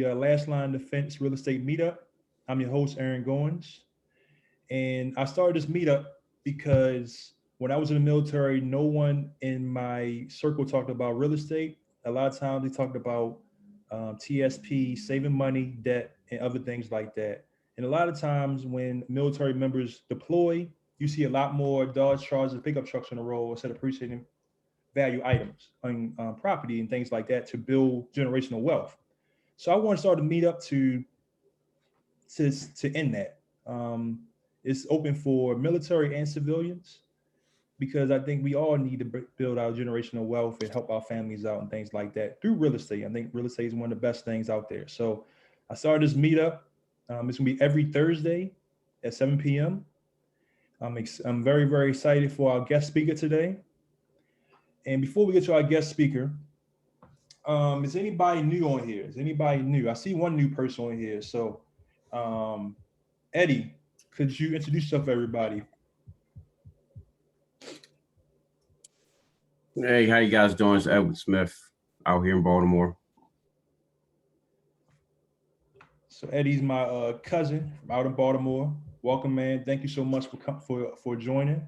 the Last Line Defense Real Estate Meetup. I'm your host, Aaron Goins. And I started this meetup because when I was in the military, no one in my circle talked about real estate. A lot of times they talked about TSP, saving money, debt, and other things like that. And a lot of times when military members deploy, you see a lot more Dodge Chargers, pickup trucks on the road instead of appreciating value items on property and things like that to build generational wealth. So I want to start a meetup to end that. It's open for military and civilians because I think we all need to build our generational wealth and help our families out and things like that through real estate. I think real estate is one of the best things out there. So I started this meetup. It's gonna be every Thursday at 7 p.m. I'm very, very excited for our guest speaker today. And before we get to our guest speaker, is anybody new on here? Is anybody new? I see one new person on here. So, Eddie, could you introduce yourself to everybody? Hey, how you guys doing? It's Edward Smith out here in Baltimore. So Eddie's my cousin from out in Baltimore. Welcome, man. Thank you so much for joining.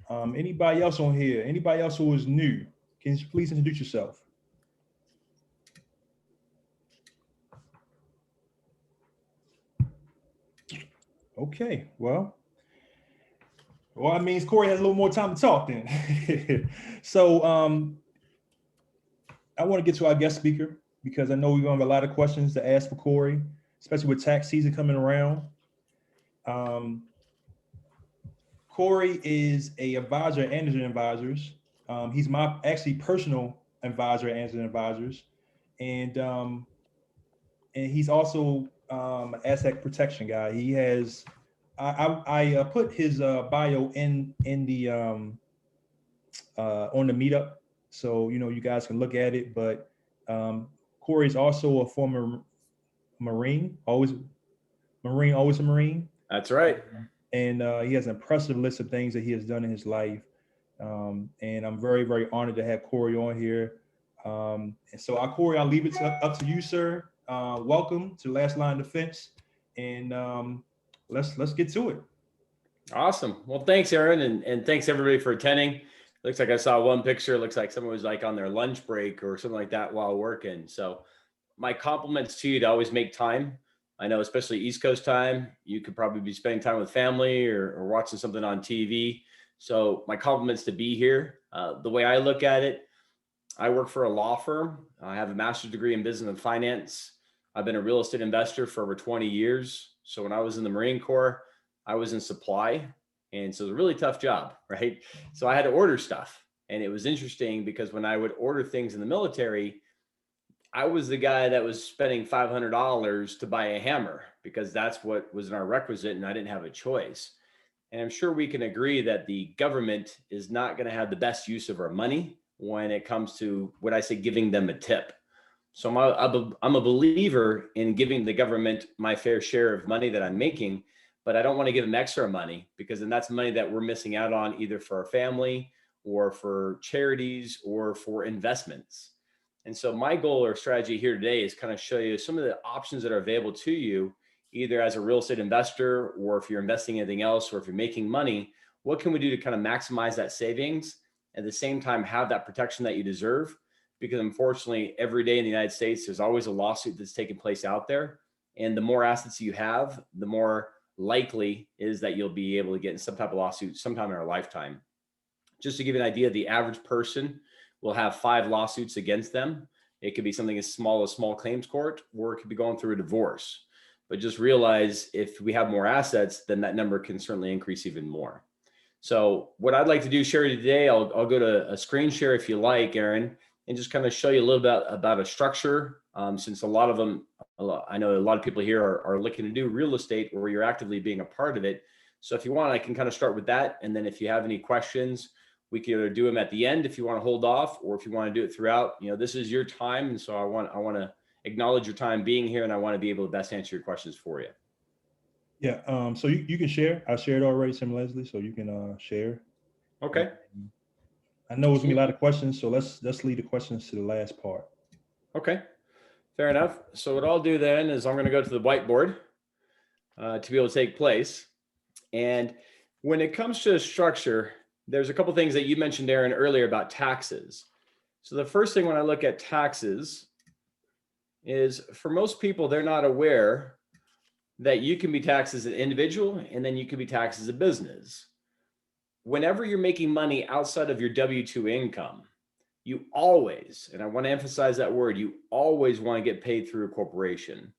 Anybody else on here? Anybody else who is new? Can you please introduce yourself? Okay, well, that means Corey has a little more time to talk then. So I want to get to our guest speaker because I know we're going to have a lot of questions to ask for Corey, especially with tax season coming around. Corey is a advisor at Anderson Advisors. He's my actually personal advisor at Anderson Advisors, and he's also an asset protection guy. He has I put his bio in the on the meetup, so you guys can look at it. But Corey's also a former Marine, always a Marine. That's right. And he has an impressive list of things that he has done in his life. And I'm very, very honored to have Corey on here. And so, Corey, I'll leave it up to you, sir. Welcome to Last Line Defense, and let's get to it. Awesome. Well, thanks, Aaron, and thanks everybody for attending. Looks like I saw one picture. Looks like someone was like on their lunch break or something like that while working. So my compliments to you to always make time. I know, especially East Coast time, you could probably be spending time with family or watching something on TV. So my compliments to be here. The way I look at it, I work for a law firm. I have a master's degree in business and finance. I've been a real estate investor for over 20 years. So when I was in the Marine Corps, I was in supply. And so it was a really tough job, right? So I had to order stuff. And it was interesting because when I would order things in the military, I was the guy that was spending $500 to buy a hammer because that's what was in our requisite and I didn't have a choice. And I'm sure we can agree that the government is not going to have the best use of our money when it comes to what I say, giving them a tip. So I'm a believer in giving the government my fair share of money that I'm making, but I don't want to give them extra money because then that's money that we're missing out on either for our family or for charities or for investments. And so my goal or strategy here today is kind of show you some of the options that are available to you, either as a real estate investor, or if you're investing in anything else, or if you're making money, what can we do to kind of maximize that savings, at the same time have that protection that you deserve? Because unfortunately, every day in the United States, there's always a lawsuit that's taking place out there. And the more assets you have, the more likely is that you'll be able to get in some type of lawsuit sometime in our lifetime. Just to give you an idea, the average person will have 5 lawsuits against them. It could be something as small as small claims court, or it could be going through a divorce. But just realize if we have more assets, then that number can certainly increase even more. So what I'd like to do, share today, I'll go to a screen share if you like, Aaron, and just kind of show you a little bit about a structure. Since I know a lot of people here are looking to do real estate, or you're actively being a part of it. So if you want, I can kind of start with that. And then if you have any questions, we can either do them at the end if you want to hold off, or if you want to do it throughout. This is your time. And so I want to acknowledge your time being here, and I want to be able to best answer your questions for you. Yeah, so you can share. I shared already, Tim Leslie, so you can share. Okay. I know it's gonna be a lot of questions, so let's leave the questions to the last part. Okay. Fair enough. So what I'll do then is I'm going to go to the whiteboard to be able to take place. And when it comes to structure, there's a couple things that you mentioned, Aaron, earlier about taxes. So the first thing when I look at taxes is, for most people, they're not aware that you can be taxed as an individual and then you can be taxed as a business. Whenever you're making money outside of your W-2 income, you always, and I want to emphasize that word, you always want to get paid through a corporation.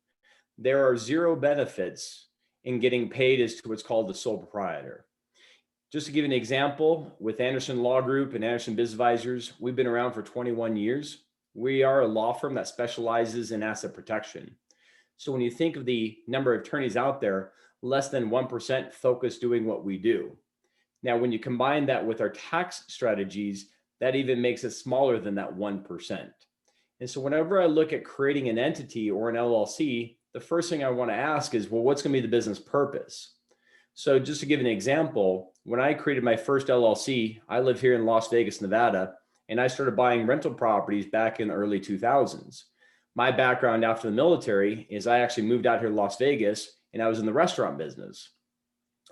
There are zero benefits in getting paid as to what's called the sole proprietor. Just to give you an example, with Anderson Law Group and Anderson Biz Advisors, we've been around for 21 years. We are a law firm that specializes in asset protection. So when you think of the number of attorneys out there, less than 1% focus doing what we do. Now, when you combine that with our tax strategies, that even makes it smaller than that 1%. And so whenever I look at creating an entity or an LLC, the first thing I want to ask is, well, what's going to be the business purpose? So just to give an example, when I created my first LLC, I live here in Las Vegas, Nevada, and I started buying rental properties back in the early 2000s. My background after the military is I actually moved out here to Las Vegas, and I was in the restaurant business.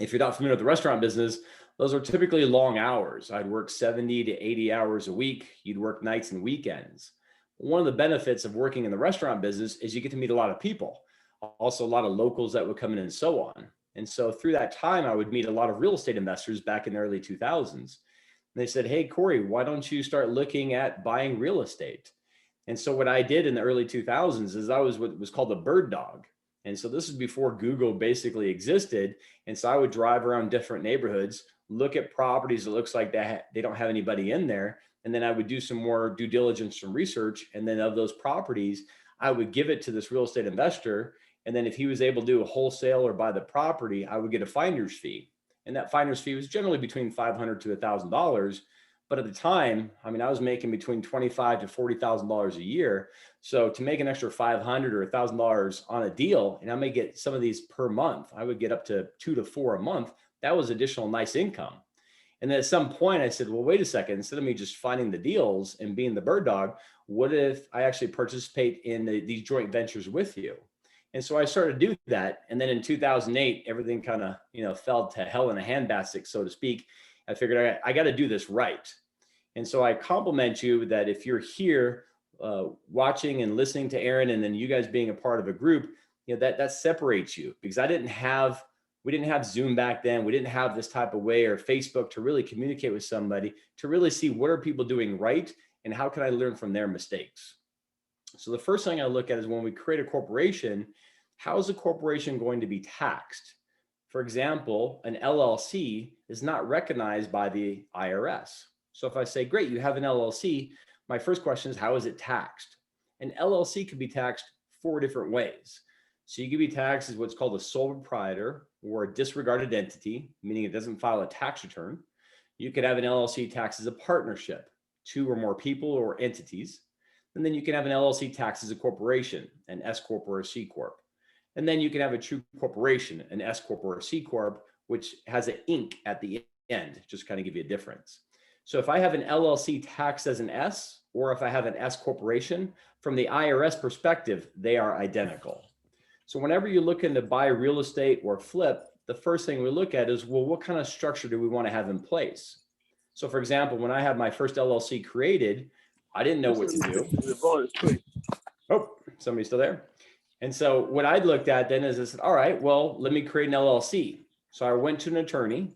If you're not familiar with the restaurant business, those are typically long hours. I'd work 70 to 80 hours a week. You'd work nights and weekends. One of the benefits of working in the restaurant business is you get to meet a lot of people, also a lot of locals that would come in and so on. And so through that time, I would meet a lot of real estate investors back in the early 2000s. And they said, hey, Corey, why don't you start looking at buying real estate? And so what I did in the early 2000s is I was what was called a bird dog. And so this is before Google basically existed. And so I would drive around different neighborhoods, look at properties that looks like they don't have anybody in there. And then I would do some more due diligence and research. And then of those properties, I would give it to this real estate investor. And then if he was able to do a wholesale or buy the property, I would get a finder's fee. And that finder's fee was generally between $500 to $1,000. But at the time, I mean, I was making between $25,000 to $40,000 a year. So to make an extra $500 or $1,000 on a deal, and I may get some of these per month, I would get up to 2 to 4 a month. That was additional nice income. And then at some point I said, well, wait a second, instead of me just finding the deals and being the bird dog, what if I actually participate in these joint ventures with you? And so I started to do that. And then in 2008, everything kind of, fell to hell in a handbasket, so to speak. I figured I got to do this right. And so I compliment you that if you're here watching and listening to Aaron, and then you guys being a part of a group, that separates you, because we didn't have Zoom back then. We didn't have this type of way, or Facebook, to really communicate with somebody, to really see what are people doing right and how can I learn from their mistakes. So the first thing I look at is, when we create a corporation, how is the corporation going to be taxed? For example, an LLC is not recognized by the IRS. So if I say, great, you have an LLC, my first question is, how is it taxed? An LLC could be taxed 4 different ways. So you could be taxed as what's called a sole proprietor, or a disregarded entity, meaning it doesn't file a tax return. You could have an LLC taxed as a partnership, 2 or more people or entities. And then you can have an LLC taxed as a corporation, an S Corp or a C Corp. And then you can have a true corporation, an S Corp or a C Corp, which has an Inc. at the end, just kind of give you a difference. So if I have an LLC taxed as an S, or if I have an S corporation, from the IRS perspective, they are identical. So whenever you're looking to buy real estate or flip, the first thing we look at is, well, what kind of structure do we want to have in place? So for example, when I had my first LLC created, I didn't know what to do. Oh, somebody's still there. And so what I looked at then is I said, all right, well, let me create an LLC. So I went to an attorney.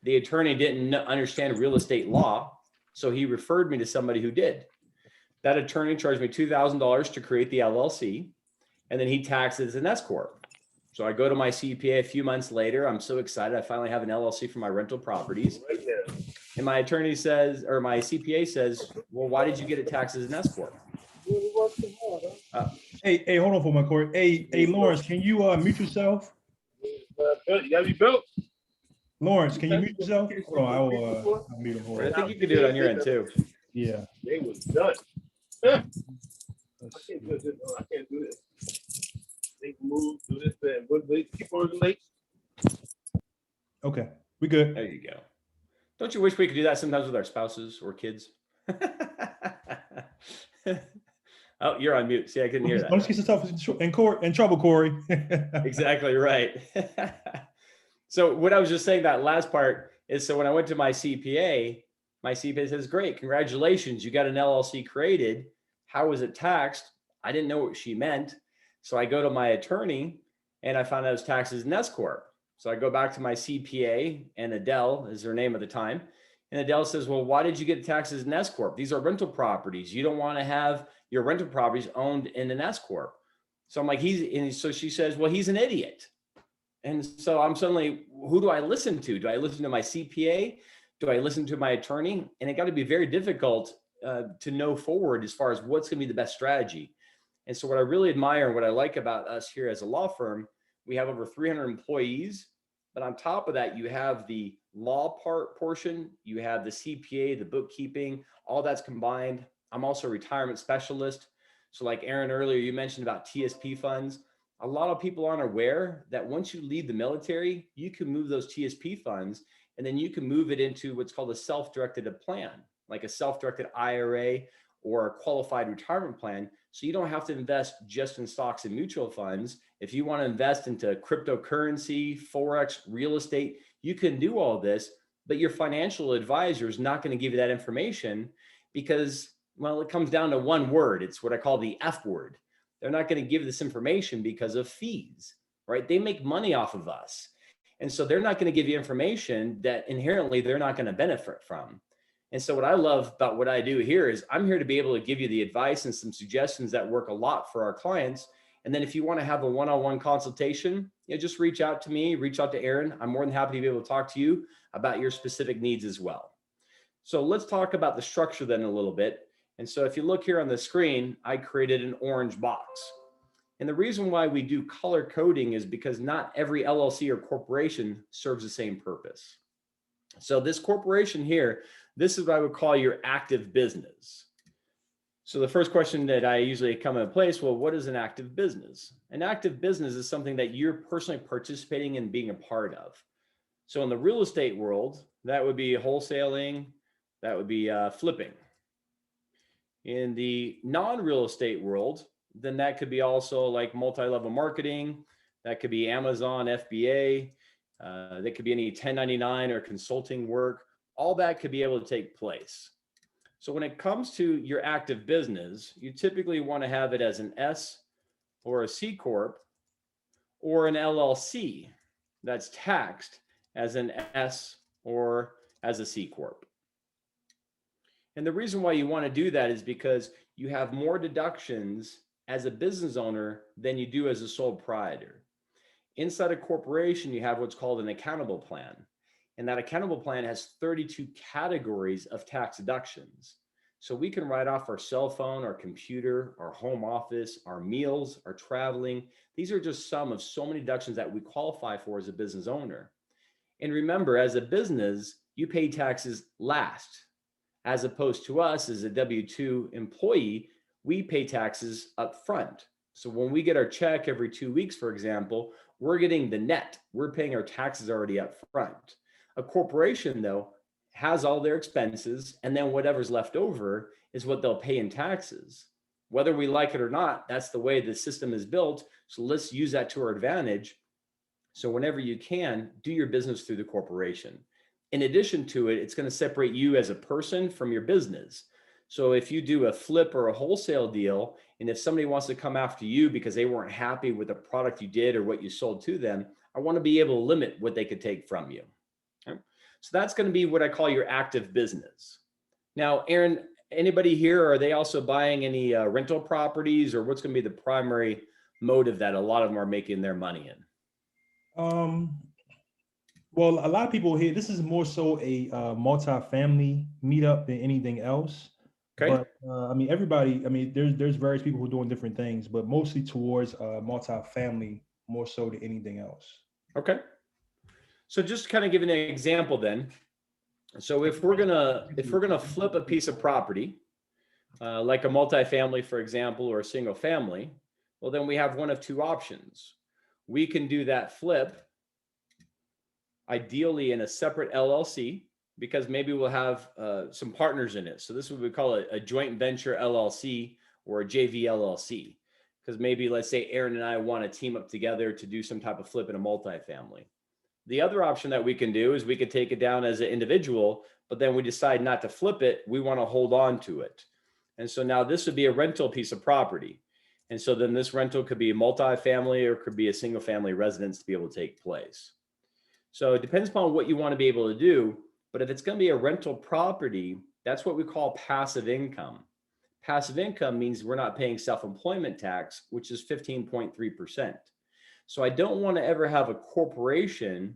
The attorney didn't understand real estate law, so he referred me to somebody who did. That attorney charged me $2,000 to create the LLC, and then he taxed it as an S Corp. So I go to my CPA a few months later. I'm so excited. I finally have an LLC for my rental properties. And my attorney says, or my CPA says, well, why did you get it taxed as an S Corp? Hey, hold on for my Corey. Hey, Lawrence, can you mute yourself? You gotta be built. Lawrence, can you mute yourself? Hold on, I'll mute him. I think you can do it on your end too. Yeah. They was done. I can't do this. I can't do this. They move, do this, and what they keep on late. Okay, we good. There you go. Don't you wish we could do that sometimes with our spouses or kids? Oh, you're on mute. See, I couldn't hear Don't that. get yourself in trouble, Corey. Exactly right. So what I was just saying, that last part is, so when I went to my CPA says, great, congratulations, you got an LLC created. How was it taxed? I didn't know what she meant. So I go to my attorney and I found out it was taxed as an S Corp. So I go back to my CPA, and Adele is her name at the time. And Adele says, well, why did you get taxed as an S Corp? These are rental properties. You don't want to have your rental properties owned in an S Corp. So I'm like, so she says, well, he's an idiot. And so I'm suddenly, who do I listen to? Do I listen to my CPA? Do I listen to my attorney? And it got to be very difficult to know forward as far as what's going to be the best strategy. And so what I really admire and what I like about us here as a law firm, we have over 300 employees, but on top of that, you have the law portion, you have the CPA, the bookkeeping, all that's combined. I'm also a retirement specialist. So like Aaron earlier, you mentioned about TSP funds. A lot of people aren't aware that once you leave the military, you can move those TSP funds, and then you can move it into what's called a self-directed plan, like a self-directed IRA or a qualified retirement plan. So you don't have to invest just in stocks and mutual funds. If you want to invest into cryptocurrency, Forex, real estate, you can do all this, but your financial advisor is not going to give you that information because, well, it comes down to one word. It's what I call the F word. They're not going to give this information because of fees, right? They make money off of us. And so they're not going to give you information that inherently they're not going to benefit from. And so what I love about what I do here is I'm here to be able to give you the advice and some suggestions that work a lot for our clients. And then if you want to have a one-on-one consultation, just reach out to me, reach out to Aaron. I'm more than happy to be able to talk to you about your specific needs as well. So let's talk about the structure then a little bit. And so if you look here on the screen, I created an orange box. And the reason why we do color coding is because not every LLC or corporation serves the same purpose. So this corporation here, this is what I would call your active business. So the first question that I usually come into place, well, what is an active business? An active business is something that you're personally participating in being a part of. So in the real estate world, that would be wholesaling, that would be flipping. In the non-real estate world, then that could be also like multi-level marketing. That could be Amazon, FBA. That could be any 1099 or consulting work. All that could be able to take place. So when it comes to your active business, you typically want to have it as an S or a C Corp or an LLC that's taxed as an S or as a C Corp. And the reason why you want to do that is because you have more deductions as a business owner than you do as a sole proprietor. Inside a corporation, you have what's called an accountable plan. And that accountable plan has 32 categories of tax deductions. So we can write off our cell phone, our computer, our home office, our meals, our traveling. These are just some of so many deductions that we qualify for as a business owner. And remember, as a business, you pay taxes last. As opposed to us as a W-2 employee, we pay taxes up front. So when we get our check every 2 weeks, for example, we're getting the net. We're paying our taxes already up front. A corporation, though, has all their expenses, and then whatever's left over is what they'll pay in taxes. Whether we like it or not, that's the way the system is built. So let's use that to our advantage. So whenever you can, do your business through the corporation. In addition to it, it's going to separate you as a person from your business. So if you do a flip or a wholesale deal, and if somebody wants to come after you because they weren't happy with the product you did or what you sold to them, I want to be able to limit what they could take from you. Okay? So that's going to be what I call your active business. Now, Aaron, anybody here, are they also buying any rental properties, or what's going to be the primary motive that a lot of them are making their money in? Well, a lot of people here, this is more so a multi-family meetup than anything else. Okay. But I mean, everybody, I mean, there's various people who are doing different things, but mostly towards multi-family more so than anything else. Okay. So just kind of giving an example then. So if we're gonna flip a piece of property, like a multifamily, for example, or a single family, well, then we have one of two options. We can do that flip ideally in a separate LLC, because maybe we'll have some partners in it. So this is what we call a joint venture LLC or a JV LLC. Because maybe let's say Aaron and I want to team up together to do some type of flip in a multifamily. The other option that we can do is we could take it down as an individual, but then we decide not to flip it. We want to hold on to it. And so now this would be a rental piece of property. And so then this rental could be a multifamily or could be a single family residence to be able to take place. So it depends upon what you want to be able to do. But if it's going to be a rental property, that's what we call passive income. Passive income means we're not paying self-employment tax, which is 15.3%. So I don't want to ever have a corporation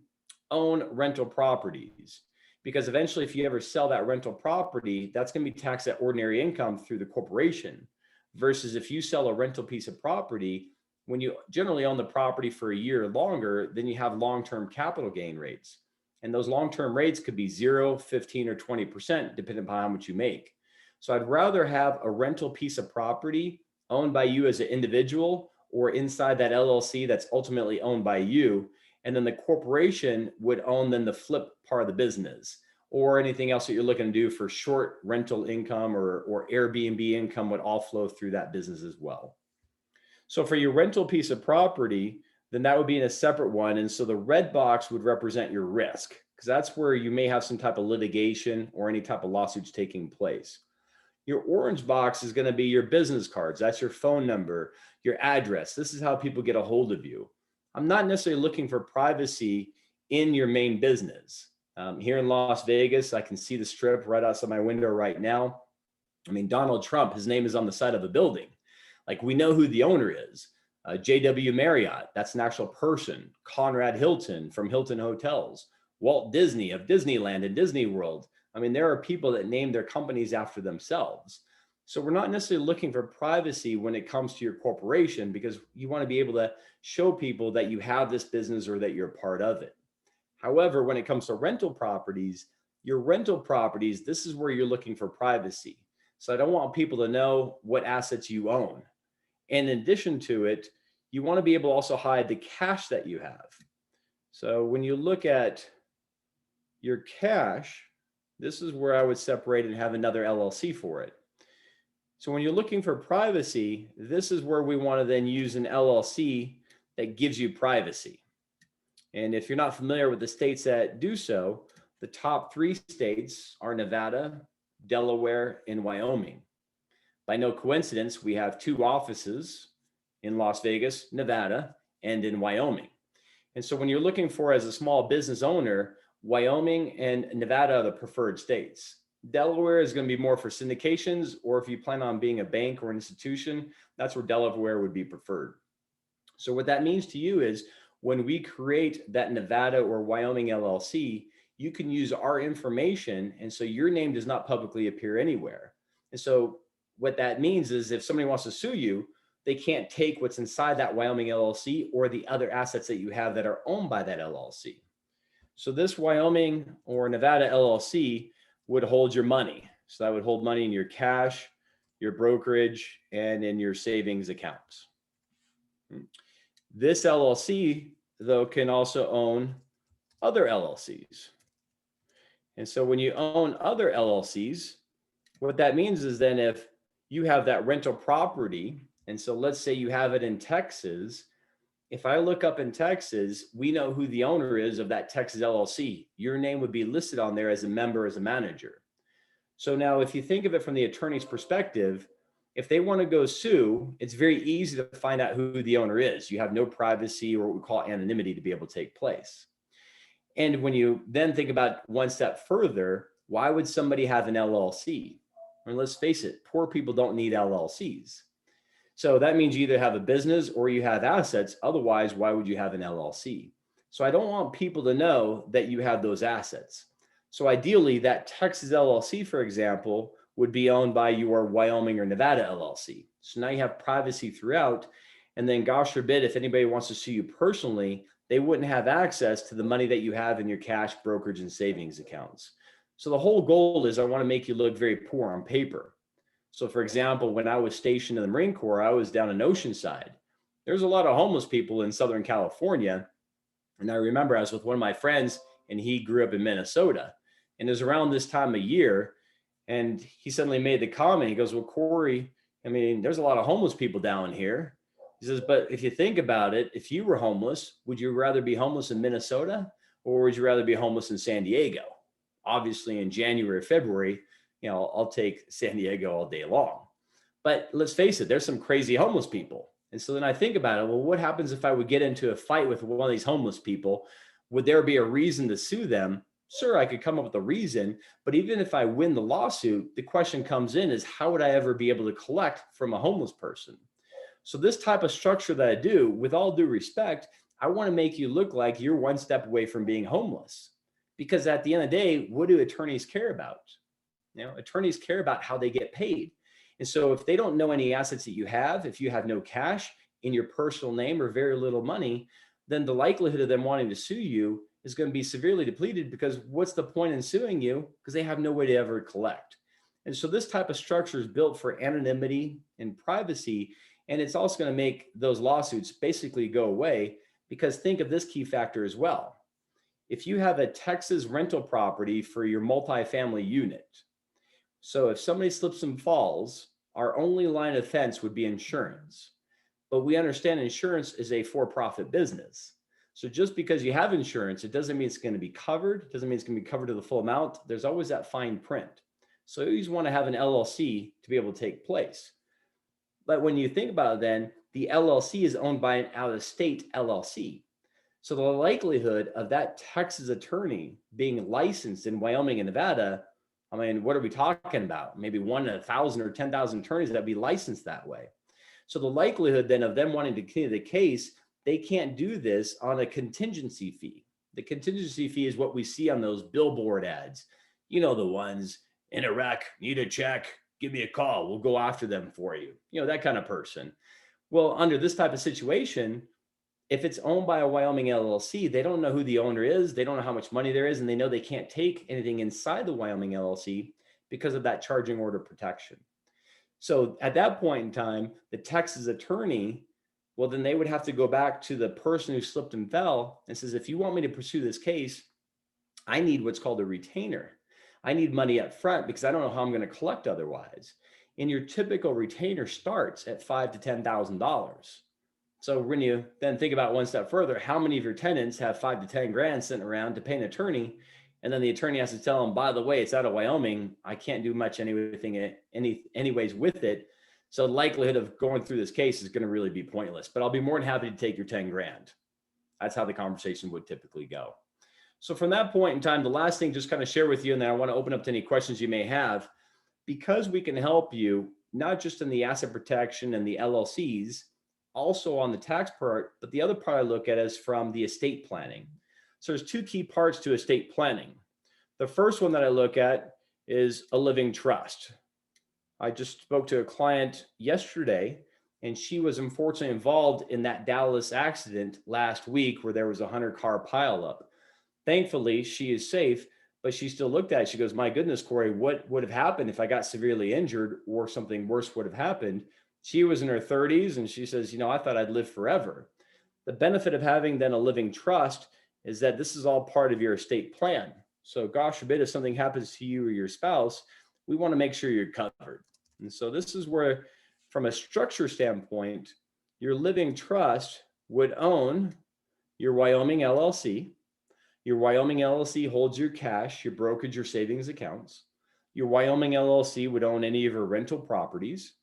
own rental properties, because eventually if you ever sell that rental property, that's going to be taxed at ordinary income through the corporation. Versus if you sell a rental piece of property, when you generally own the property for a year or longer, then you have long-term capital gain rates. And those long-term rates could be 0, 15, or 20%, depending upon how much you make. So I'd rather have a rental piece of property owned by you as an individual or inside that LLC that's ultimately owned by you. And then the corporation would own then the flip part of the business, or anything else that you're looking to do for short rental income or Airbnb income would all flow through that business as well. So for your rental piece of property, then that would be in a separate one. And so the red box would represent your risk, because that's where you may have some type of litigation or any type of lawsuits taking place. Your orange box is going to be your business cards. That's your phone number, your address. This is how people get a hold of you. I'm not necessarily looking for privacy in your main business. Here in Las Vegas, I can see the Strip right outside my window right now. I mean, Donald Trump, his name is on the side of a building. Like, we know who the owner is. JW Marriott, that's an actual person. Conrad Hilton from Hilton Hotels. Walt Disney of Disneyland and Disney World. I mean, there are people that name their companies after themselves. So we're not necessarily looking for privacy when it comes to your corporation, because you want to be able to show people that you have this business or that you're a part of it. However, when it comes to rental properties, your rental properties, this is where you're looking for privacy. So I don't want people to know what assets you own. And in addition to it, you want to be able to also hide the cash that you have. So when you look at your cash, this is where I would separate and have another LLC for it. So when you're looking for privacy, this is where we want to then use an LLC that gives you privacy. And if you're not familiar with the states that do so, the top 3 states are Nevada, Delaware, and Wyoming. By no coincidence, we have 2 offices in Las Vegas, Nevada, and in Wyoming. And so when you're looking for, as a small business owner, Wyoming and Nevada are the preferred states. Delaware is going to be more for syndications, or if you plan on being a bank or an institution, that's where Delaware would be preferred. So what that means to you is when we create that Nevada or Wyoming LLC, you can use our information. And so your name does not publicly appear anywhere. And so what that means is if somebody wants to sue you, they can't take what's inside that Wyoming LLC or the other assets that you have that are owned by that LLC. So this Wyoming or Nevada LLC would hold your money. So that would hold money in your cash, your brokerage, and in your savings accounts. This LLC, though, can also own other LLCs. And so when you own other LLCs, what that means is then if you have that rental property, and so let's say you have it in Texas, if I look up in Texas, we know who the owner is of that Texas LLC. Your name would be listed on there as a member, as a manager. So now if you think of it from the attorney's perspective, if they want to go sue, it's very easy to find out who the owner is. You have no privacy or what we call anonymity to be able to take place. And when you then think about one step further, why would somebody have an LLC? And let's face it, poor people don't need LLCs. So that means you either have a business or you have assets. Otherwise, why would you have an LLC? So I don't want people to know that you have those assets. So ideally, that Texas LLC, for example, would be owned by your Wyoming or Nevada LLC. So now you have privacy throughout. And then gosh forbid, if anybody wants to sue you personally, they wouldn't have access to the money that you have in your cash, brokerage, and savings accounts. So the whole goal is I want to make you look very poor on paper. So for example, when I was stationed in the Marine Corps, I was down in Oceanside. There's a lot of homeless people in Southern California. And I remember I was with one of my friends and he grew up in Minnesota. And it was around this time of year. And he suddenly made the comment, he goes, well, Corey, I mean, there's a lot of homeless people down here. He says, but if you think about it, if you were homeless, would you rather be homeless in Minnesota or would you rather be homeless in San Diego? Obviously, in January or February, I'll take San Diego all day long. But let's face it, there's some crazy homeless people. And so then I think about it, well, what happens if I would get into a fight with one of these homeless people? Would there be a reason to sue them? Sure, I could come up with a reason, but even if I win the lawsuit, the question comes in is how would I ever be able to collect from a homeless person? So this type of structure that I do, with all due respect, I want to make you look like you're one step away from being homeless. Because at the end of the day, what do attorneys care about? Attorneys care about how they get paid. And so if they don't know any assets that you have, if you have no cash in your personal name or very little money, then the likelihood of them wanting to sue you is going to be severely depleted, because what's the point in suing you? Because they have no way to ever collect. And so this type of structure is built for anonymity and privacy. And it's also going to make those lawsuits basically go away, because think of this key factor as well. If you have a Texas rental property for your multifamily unit, so if somebody slips and falls, our only line of defense would be insurance. But we understand insurance is a for-profit business. So just because you have insurance, it doesn't mean it's going to be covered. It doesn't mean it's going to be covered to the full amount. There's always that fine print. So you always want to have an LLC to be able to take place. But when you think about it, then the LLC is owned by an out-of-state LLC. So the likelihood of that Texas attorney being licensed in Wyoming and Nevada, I mean, what are we talking about? Maybe 1 in 1,000 or 10,000 attorneys that be licensed that way. So the likelihood then of them wanting to continue the case, they can't do this on a contingency fee. The contingency fee is what we see on those billboard ads. The ones, in Iraq, need a check, give me a call, we'll go after them for you. That kind of person. Well, under this type of situation, if it's owned by a Wyoming LLC, they don't know who the owner is, they don't know how much money there is, and they know they can't take anything inside the Wyoming LLC because of that charging order protection. So at that point in time, the Texas attorney, well, then they would have to go back to the person who slipped and fell and says, if you want me to pursue this case, I need what's called a retainer. I need money up front because I don't know how I'm going to collect otherwise. And your typical retainer starts at $5,000 to $10,000. So when you then think about one step further, how many of your tenants have 5 to 10 grand sitting around to pay an attorney? And then the attorney has to tell them, by the way, it's out of Wyoming. I can't do much anyways with it. So the likelihood of going through this case is going to really be pointless, but I'll be more than happy to take your 10 grand. That's how the conversation would typically go. So from that point in time, the last thing just kind of share with you, and then I want to open up to any questions you may have, because we can help you, not just in the asset protection and the LLCs, also on the tax part, but the other part I look at is from the estate planning. So there's 2 key parts to estate planning. The first one that I look at is a living trust. I just spoke to a client yesterday, and she was unfortunately involved in that Dallas accident last week where there was a 100-car pileup. Thankfully, she is safe, but she still looked at it. She goes, my goodness, Corey, what would have happened if I got severely injured or something worse would have happened? She was in her 30s, and she says, I thought I'd live forever. The benefit of having then a living trust is that this is all part of your estate plan. So gosh forbid, if something happens to you or your spouse, we want to make sure you're covered. And so this is where, from a structure standpoint, your living trust would own your Wyoming LLC. Your Wyoming LLC holds your cash, your brokerage, your savings accounts. Your Wyoming LLC would own any of your rental properties.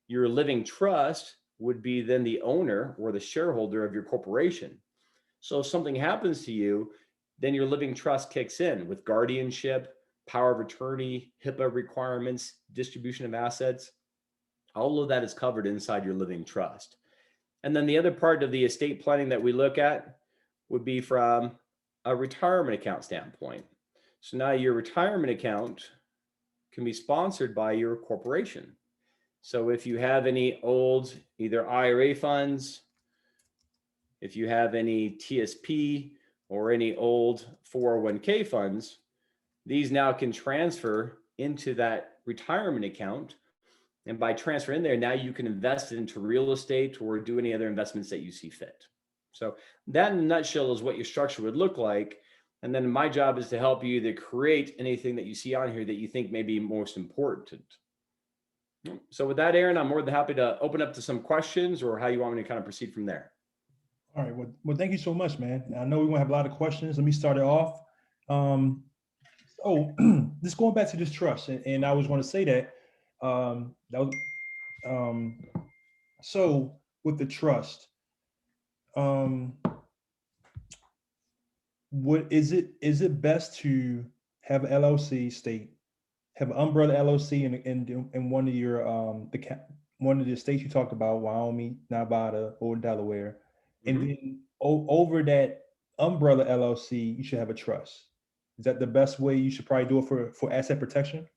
Your living trust would be then the owner or the shareholder of your corporation. So if something happens to you, then your living trust kicks in with guardianship, power of attorney, HIPAA requirements, distribution of assets. All of that is covered inside your living trust. And then the other part of the estate planning that we look at would be from a retirement account standpoint. So now your retirement account can be sponsored by your corporation. So if you have any old either IRA funds, if you have any TSP or any old 401k funds, these now can transfer into that retirement account. And by transferring there, now you can invest it into real estate or do any other investments that you see fit. So that in a nutshell is what your structure would look like. And then my job is to help you to create anything that you see on here that you think may be most important. So with that, Aaron, I'm more than happy to open up to some questions or how you want me to kind of proceed from there. All right. Well, thank you so much, man. I know we want to have a lot of questions. Let me start it off. Just going back to this trust, and I was going to say that so with the trust, what is it? Is it best to have an LLC state, have an umbrella LLC in one of your one of the states you talked about, Wyoming, Nevada, or Delaware, and then over that umbrella LLC, you should have a trust. Is that the best way you should probably do it for asset protection?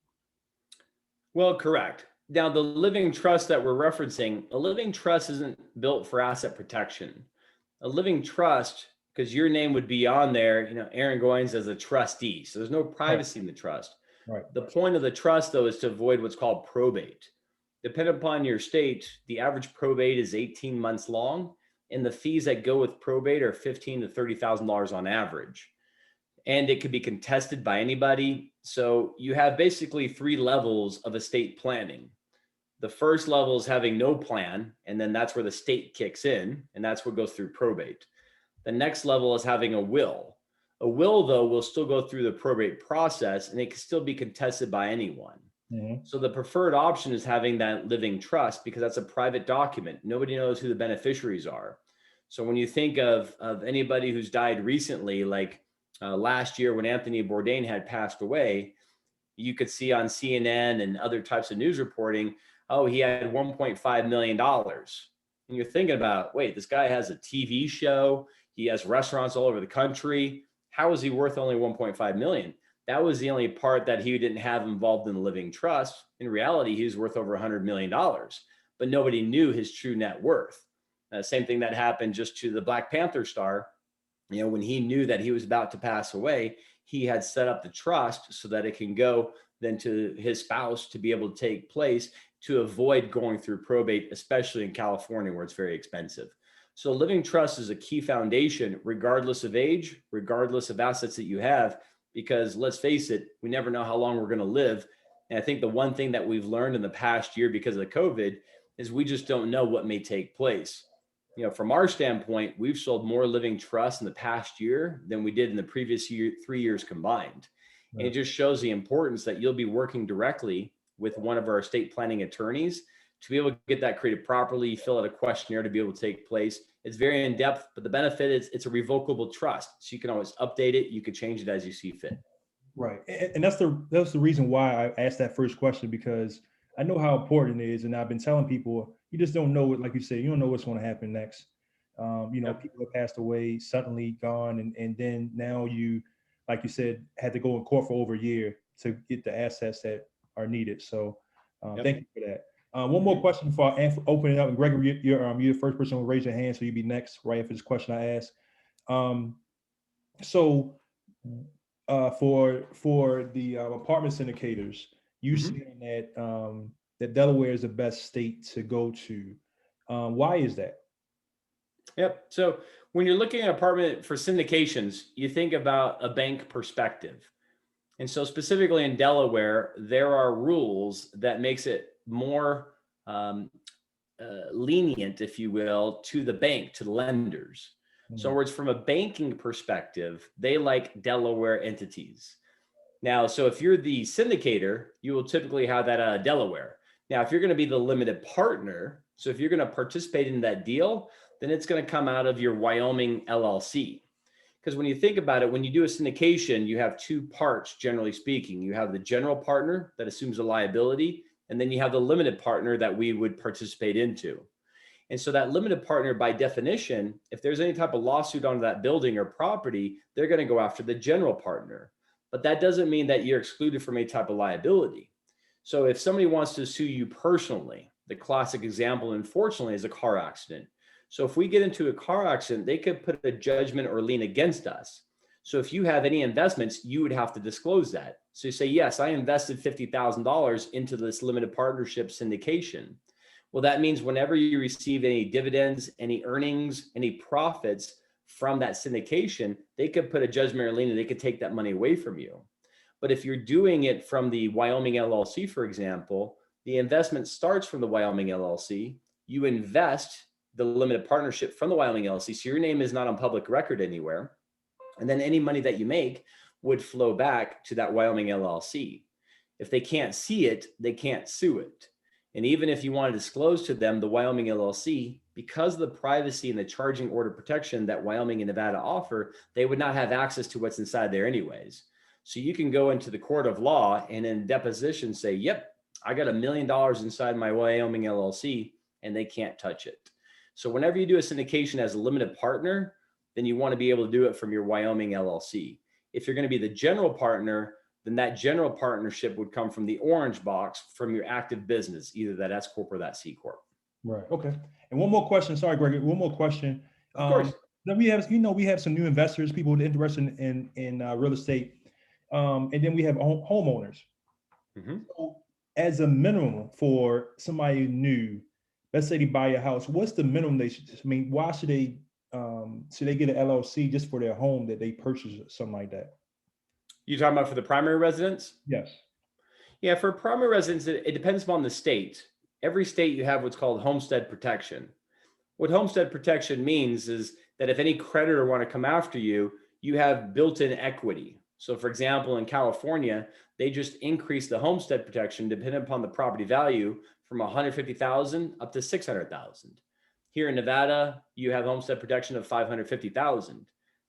Well, correct. Now, the living trust that we're referencing, a living trust isn't built for asset protection. A living trust, because your name would be on there, Aaron Goins as a trustee. So there's no privacy in the trust. Right. The point of the trust, though, is to avoid what's called probate. Depending upon your state, the average probate is 18 months long, and the fees that go with probate are $15,000 to $30,000 on average. And it could be contested by anybody. So you have basically 3 levels of estate planning. The first level is having no plan, and then that's where the state kicks in, and that's what goes through probate. The next level is having a will. A will, though, will still go through the probate process, and it can still be contested by anyone. So the preferred option is having that living trust, because that's a private document. Nobody knows who the beneficiaries are. So when you think of anybody who's died recently, like last year when Anthony Bourdain had passed away, you could see on CNN and other types of news reporting, oh, he had $1.5 million. And you're thinking about, wait, this guy has a TV show. He has restaurants all over the country. How is he worth only 1.5 million? That was the only part that he didn't have involved in the living trust. In reality, he was worth over $100 million, but nobody knew his true net worth. Same thing that happened just to the Black Panther star. When he knew that he was about to pass away, he had set up the trust so that it can go then to his spouse to be able to take place to avoid going through probate, especially in California where it's very expensive. So living trust is a key foundation, regardless of age, regardless of assets that you have, because let's face it, we never know how long we're going to live. And I think the one thing that we've learned in the past year because of COVID is we just don't know what may take place. From our standpoint, we've sold more living trusts in the past year than we did in the previous 3 years combined. Right. And it just shows the importance that you'll be working directly with one of our estate planning attorneys to be able to get that created properly, fill out a questionnaire to be able to take place. It's very in-depth, but the benefit is it's a revocable trust. So you can always update it. You could change it as you see fit. Right. And that's the reason why I asked that first question, because I know how important it is. And I've been telling people, you just don't know it. Like you said, you don't know what's going to happen next. Yep. People have passed away, suddenly gone. And then now you, like you said, had to go in court for over a year to get the assets that are needed. So Thank you for that. One more question before I open it up. And Gregory, you're the first person who raise your hand, so you'll be next right after this question I ask. For the apartment syndicators, you saying that that Delaware is the best state to go to. Why is that? Yep. So when you're looking at apartment for syndications, you think about a bank perspective. And so specifically in Delaware, there are rules that makes it more lenient, if you will, to the bank, to the lenders. So in other words, from a banking perspective, they like Delaware entities. Now, so if you're the syndicator, you will typically have that out of Delaware. Now, if you're going to be the limited partner, so if you're going to participate in that deal, then it's going to come out of your Wyoming LLC. Because when you think about it, when you do a syndication, you have 2 parts, generally speaking. You have the general partner that assumes a liability, and then you have the limited partner that we would participate into. And so that limited partner, by definition, if there's any type of lawsuit on that building or property, they're going to go after the general partner. But that doesn't mean that you're excluded from any type of liability. So if somebody wants to sue you personally, the classic example, unfortunately, is a car accident. So if we get into a car accident, they could put a judgment or lien against us. So if you have any investments, you would have to disclose that. So you say, yes, I invested $50,000 into this limited partnership syndication. Well, that means whenever you receive any dividends, any earnings, any profits from that syndication, they could put a judgment or lien and they could take that money away from you. But if you're doing it from the Wyoming LLC, for example, The investment starts from the Wyoming LLC. You invest the limited partnership from the Wyoming LLC, so your name is not on public record anywhere. And then any money that you make would flow back to that Wyoming LLC. If they can't see it, they can't sue it. And even if you want to disclose to them the Wyoming LLC, because of the privacy and the charging order protection that Wyoming and Nevada offer, they would not have access to what's inside there anyways. So you can go into the court of law and in deposition say, yep, I got $1 million inside my Wyoming LLC, and they can't touch it. So whenever you do a syndication as a limited partner, then you want to be able to do it from your Wyoming LLC. If you're going to be the general partner, then that general partnership would come from the orange box from your active business, either that S Corp or that C Corp. Right. Okay. And one more question. Sorry, Greg. One more question. Of course. Then we have, we have some new investors, people interested in real estate, and then we have homeowners. Mm-hmm. So as a minimum for somebody new, let's say they buy a house, what's the minimum they should? I mean, why should they get an LLC just for their home that they purchase or something like that? You talking about for the primary residence? Yes. Yeah, for primary residence, it depends upon the state. Every state you have what's called homestead protection. What homestead protection means is that if any creditor want to come after you, you have built-in equity. So for example, in California, they just increased the homestead protection depending upon the property value from 150,000 up to 600,000. Here in Nevada, you have homestead protection of 550,000.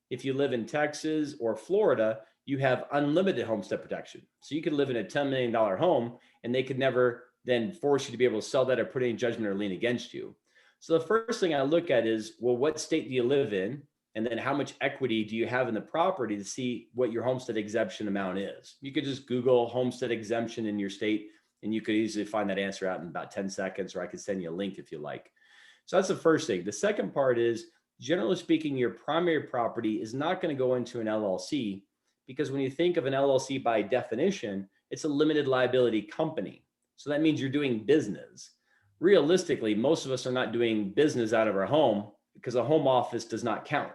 If you live in Texas or Florida, you have unlimited homestead protection. So you could live in a $10 million home and they could never then force you to be able to sell that or put any judgment or lien against you. So the first thing I look at is, well, what state do you live in? And then how much equity do you have in the property to see what your homestead exemption amount is? You could just Google homestead exemption in your state and you could easily find that answer out in about 10 seconds, or I could send you a link if you like. So that's the first thing. The second part is, generally speaking, your primary property is not going to go into an LLC, because when you think of an LLC by definition, it's a limited liability company. So that means you're doing business. Realistically, most of us are not doing business out of our home because a home office does not count.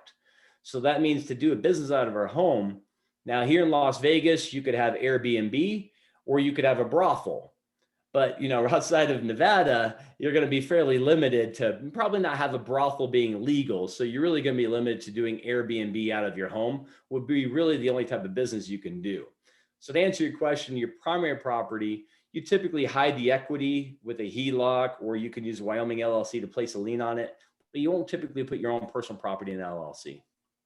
So that means to do a business out of our home. Now here in Las Vegas, you could have Airbnb or you could have a brothel. But outside of Nevada, you're going to be fairly limited to probably not have a brothel being legal. So you're really going to be limited to doing Airbnb out of your home would be really the only type of business you can do. So to answer your question, your primary property, you typically hide the equity with a HELOC, or you can use a Wyoming LLC to place a lien on it, but you won't typically put your own personal property in an LLC.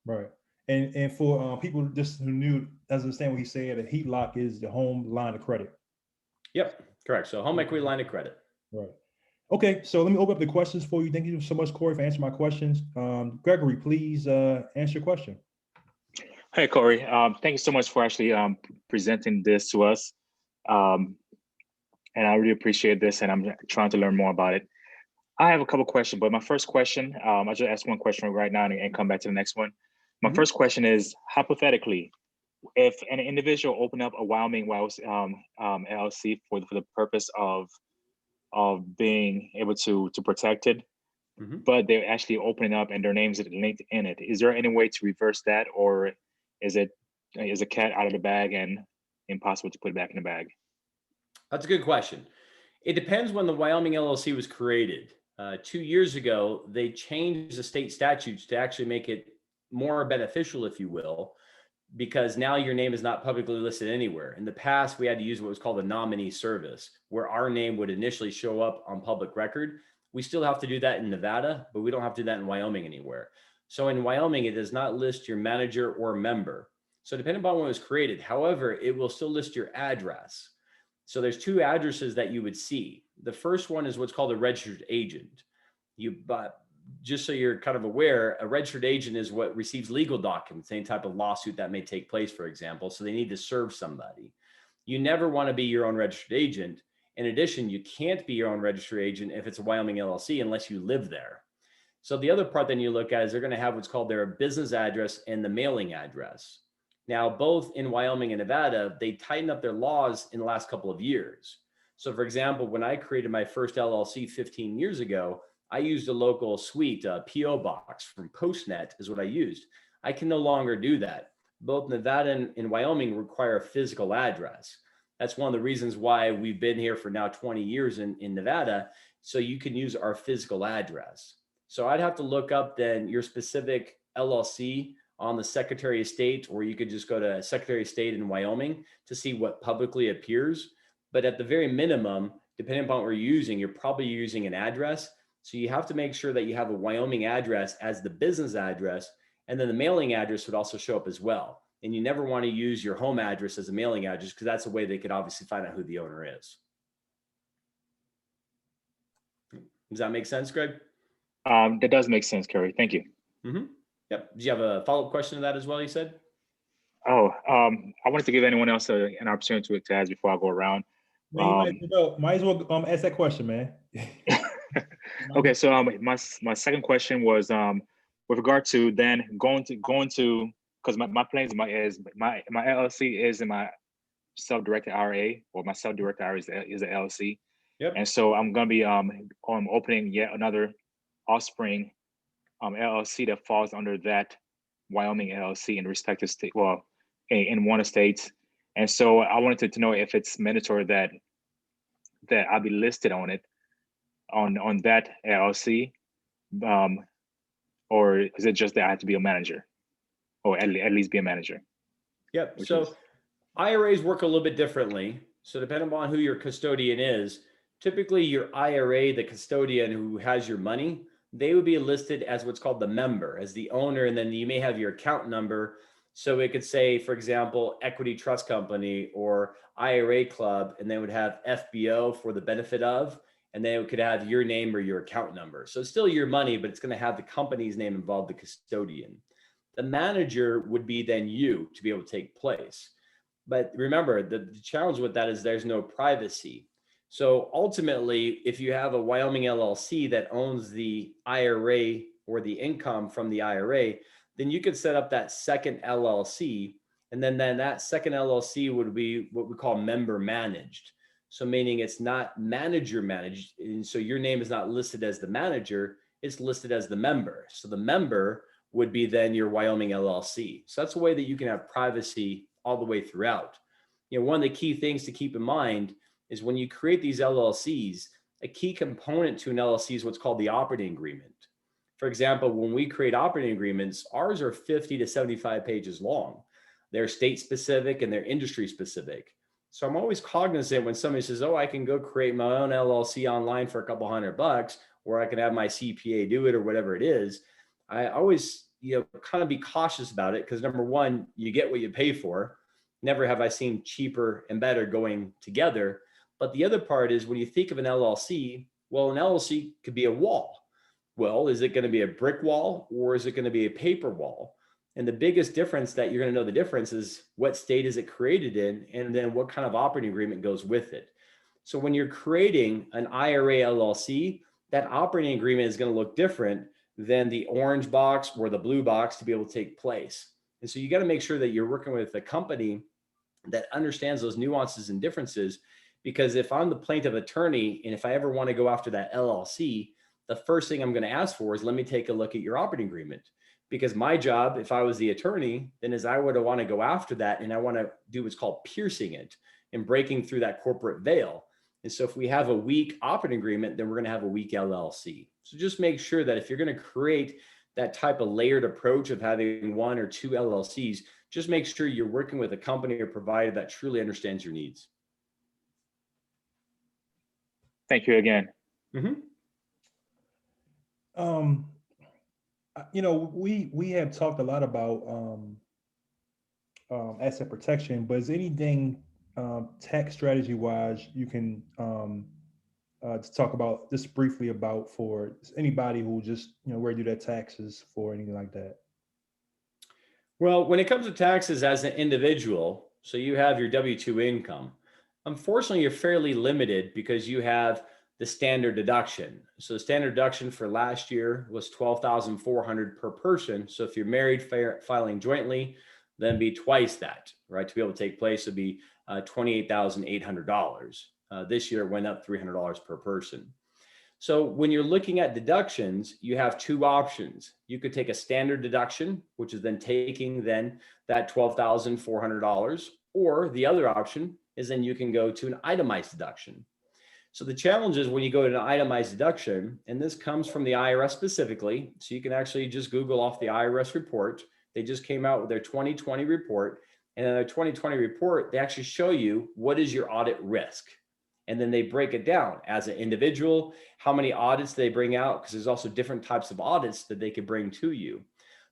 Right. And for people just who doesn't understand what he's saying, a HELOC is the home line of credit. Yep, correct. So home equity line of credit. Right. Okay, so let me open up the questions for you. Thank you so much, Corey, for answering my questions. Gregory, please answer your question. Hey, Corey. Thank you so much for actually presenting this to us. And I really appreciate this, and I'm trying to learn more about it. I have a couple questions, but my first question, I'll just ask one question right now and come back to the next one. My first question is, hypothetically, if an individual opened up a Wyoming LLC for the purpose of being able to protect it, but they're actually opening up and their names are linked in it, is there any way to reverse that, or is a cat out of the bag and impossible to put it back in the bag? That's a good question. It depends when the Wyoming LLC was created. 2 years ago, they changed the state statutes to actually make it more beneficial, if you will, because now your name is not publicly listed anywhere. In the past, we had to use what was called a nominee service, where our name would initially show up on public record. We still have to do that in Nevada, but we don't have to do that in Wyoming anywhere. So in Wyoming, it does not list your manager or member. So depending upon when it was created, however, it will still list your address. So there's two addresses that you would see. The first one is what's called a registered agent. Just so you're kind of aware, a registered agent is what receives legal documents, any type of lawsuit that may take place, for example. So they need to serve somebody. You never want to be your own registered agent. In addition, you can't be your own registered agent if it's a Wyoming LLC unless you live there. So the other part then you look at is they're going to have what's called their business address and the mailing address. Now, both in Wyoming and Nevada, they tightened up their laws in the last couple of years. So for example, when I created my first LLC 15 years ago, I used a local suite, a PO box from Postnet is what I used. I can no longer do that. Both Nevada and Wyoming require a physical address. That's one of the reasons why we've been here for now 20 years in Nevada. So you can use our physical address. So I'd have to look up then your specific LLC on the Secretary of State, or you could just go to Secretary of State in Wyoming to see what publicly appears. But at the very minimum, depending upon what you're using, you're probably using an address. So you have to make sure that you have a Wyoming address as the business address, and then the mailing address would also show up as well. And you never want to use your home address as a mailing address, because that's a way they could obviously find out who the owner is. Does that make sense, Greg? That does make sense, Corey. Thank you. Mm-hmm. Yep. Do you have a follow-up question to that as well, you said? Oh, I wanted to give anyone else an opportunity to ask before I go around. Man, might as well ask that question, man. Okay, so my second question was with regard to then going to because my plans is my LLC is in my self-directed IRA, or my self-directed IRA is an LLC. Yep. And so I'm going to be opening yet another offspring LLC that falls under that Wyoming LLC in the respective state, well, in one of states. And so I wanted to know if it's mandatory that I'll be listed on it, on that LLC, or is it just that I have to be a manager, or at least be a manager? Yep. So IRAs work a little bit differently. So depending on who your custodian is, typically your IRA, the custodian who has your money, they would be listed as what's called the member, as the owner, and then you may have your account number. So it could say, for example, Equity Trust Company or IRA Club, and they would have FBO for the benefit of, and then it could have your name or your account number. So it's still your money, but it's going to have the company's name involved, the custodian. The manager would be then you to be able to take place. But remember, the challenge with that is there's no privacy. So ultimately, if you have a Wyoming LLC that owns the IRA or the income from the IRA, then you could set up that second LLC, and then that second LLC would be what we call member managed. So meaning it's not manager managed, and so your name is not listed as the manager, it's listed as the member. So the member would be then your Wyoming LLC. So that's a way that you can have privacy all the way throughout. You know, one of the key things to keep in mind is when you create these LLCs, a key component to an LLC is what's called the operating agreement. For example, when we create operating agreements, ours are 50 to 75 pages long. They're state specific and they're industry specific. So I'm always cognizant when somebody says, oh, I can go create my own LLC online for a couple $100, or I can have my CPA do it, or whatever it is. I always, kind of be cautious about it, because number one, you get what you pay for. Never have I seen cheaper and better going together. But the other part is when you think of an LLC, well, an LLC could be a wall. Well, is it going to be a brick wall, or is it going to be a paper wall? And the biggest difference that you're going to know the difference is what state is it created in, and then what kind of operating agreement goes with it. So when you're creating an IRA LLC, that operating agreement is going to look different than the orange box or the blue box to be able to take place. And so you got to make sure that you're working with a company that understands those nuances and differences, because if I'm the plaintiff attorney and if I ever want to go after that LLC, the first thing I'm going to ask for is, let me take a look at your operating agreement. Because my job, if I was the attorney, then is I would want to go after that, and I want to do what's called piercing it and breaking through that corporate veil. And so if we have a weak operating agreement, then we're going to have a weak LLC. So just make sure that if you're going to create that type of layered approach of having one or two LLCs, just make sure you're working with a company or provider that truly understands your needs. Thank you again. Mm-hmm. We have talked a lot about asset protection, but is anything tax strategy wise you can to talk about just briefly about for anybody who just ready to do their taxes for anything like that? Well, when it comes to taxes as an individual, so you have your W-2 income, unfortunately, you're fairly limited because you have the standard deduction. So the standard deduction for last year was $12,400 per person. So if you're married filing jointly, then be twice that, right? To be able to take place would be $28,800. This year it went up $300 per person. So when you're looking at deductions, you have two options. You could take a standard deduction, which is then taking then that $12,400, or the other option is then you can go to an itemized deduction. So the challenge is when you go to an itemized deduction, and this comes from the IRS specifically, so you can actually just Google off the IRS report. They just came out with their 2020 report, and in their 2020 report, they actually show you what is your audit risk. And then they break it down as an individual, how many audits they bring out, because there's also different types of audits that they could bring to you.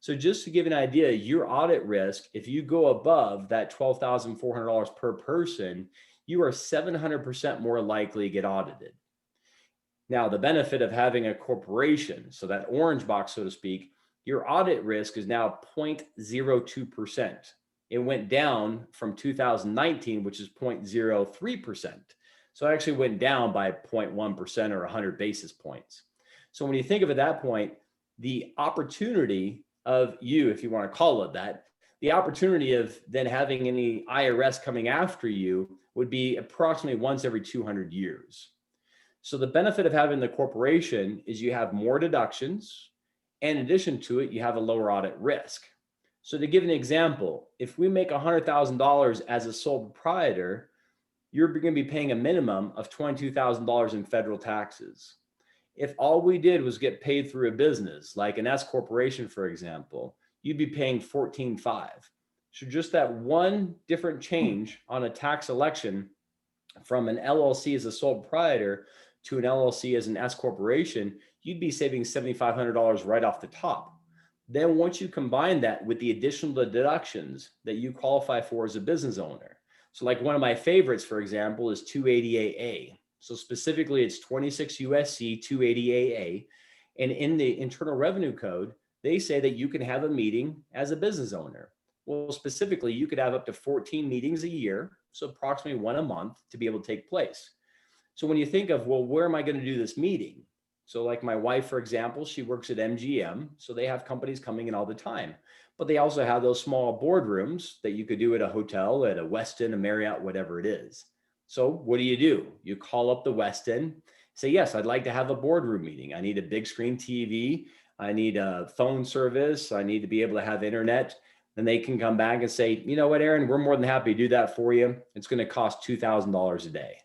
So just to give an idea, your audit risk, if you go above that $12,400 per person, you are 700% more likely to get audited. Now, the benefit of having a corporation, so that orange box, so to speak, your audit risk is now 0.02%. It went down from 2019, which is 0.03%. So it actually went down by 0.1% or 100 basis points. So when you think of at that point, the opportunity of you, if you want to call it that, the opportunity of then having any IRS coming after you would be approximately once every 200 years. So the benefit of having the corporation is you have more deductions, and in addition to it, you have a lower audit risk. So to give an example, if we make $100,000 as a sole proprietor, you're going to be paying a minimum of $22,000 in federal taxes. If all we did was get paid through a business, like an S corporation, for example, you'd be paying $14,500. So just that one different change on a tax election from an LLC as a sole proprietor to an LLC as an S corporation, you'd be saving $7,500 right off the top. Then once you combine that with the additional deductions that you qualify for as a business owner. So like one of my favorites, for example, is 280AA. So specifically it's 26 USC 280AA. And in the Internal Revenue Code, they say that you can have a meeting as a business owner. Well, specifically, you could have up to 14 meetings a year, so approximately one a month to be able to take place. So when you think of, well, where am I going to do this meeting? So like my wife, for example, she works at MGM. So they have companies coming in all the time, but they also have those small boardrooms that you could do at a hotel, at a Westin, a Marriott, whatever it is. So what do? You call up the Westin, say, yes, I'd like to have a boardroom meeting. I need a big screen TV. I need a phone service. I need to be able to have internet. Then they can come back and say, you know what, Aaron, we're more than happy to do that for you. It's going to cost $2,000 a day.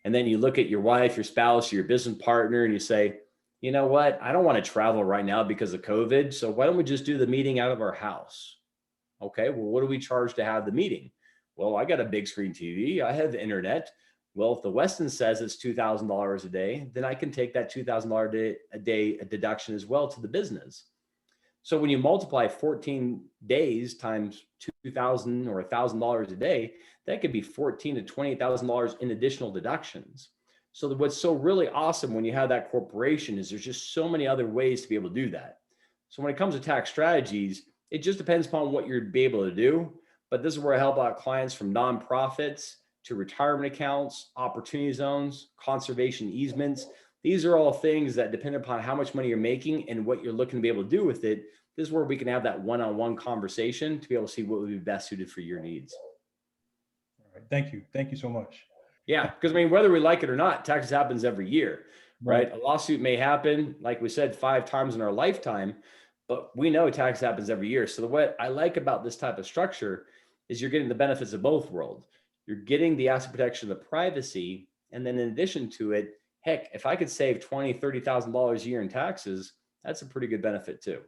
And then you look at your wife, your spouse, your business partner, and you say, you know what, I don't want to travel right now because of COVID. So why don't we just do the meeting out of our house? Okay, well, what do we charge to have the meeting? Well, I got a big screen TV. I have internet. Well, if the Westin says it's $2,000 a day, then I can take that $2,000 a day deduction as well to the business. So when you multiply 14 days times $2,000 or $1,000 a day, that could be $14,000 to $28,000 in additional deductions. So what's so really awesome when you have that corporation is there's just so many other ways to be able to do that. So when it comes to tax strategies, it just depends upon what you're be able to do. But this is where I help out clients from nonprofits to retirement accounts, opportunity zones, conservation easements. These are all things that depend upon how much money you're making and what you're looking to be able to do with it. This is where we can have that one-on-one conversation to be able to see what would be best suited for your needs. All right. Thank you. Thank you so much. Yeah, because I mean, whether we like it or not, taxes happens every year, right? A lawsuit may happen, like we said, 5 times in our lifetime, but we know tax happens every year. So what I like about this type of structure is you're getting the benefits of both worlds. You're getting the asset protection, the privacy, and then in addition to it, heck, if I could save $20,000, $30,000 a year in taxes, that's a pretty good benefit too.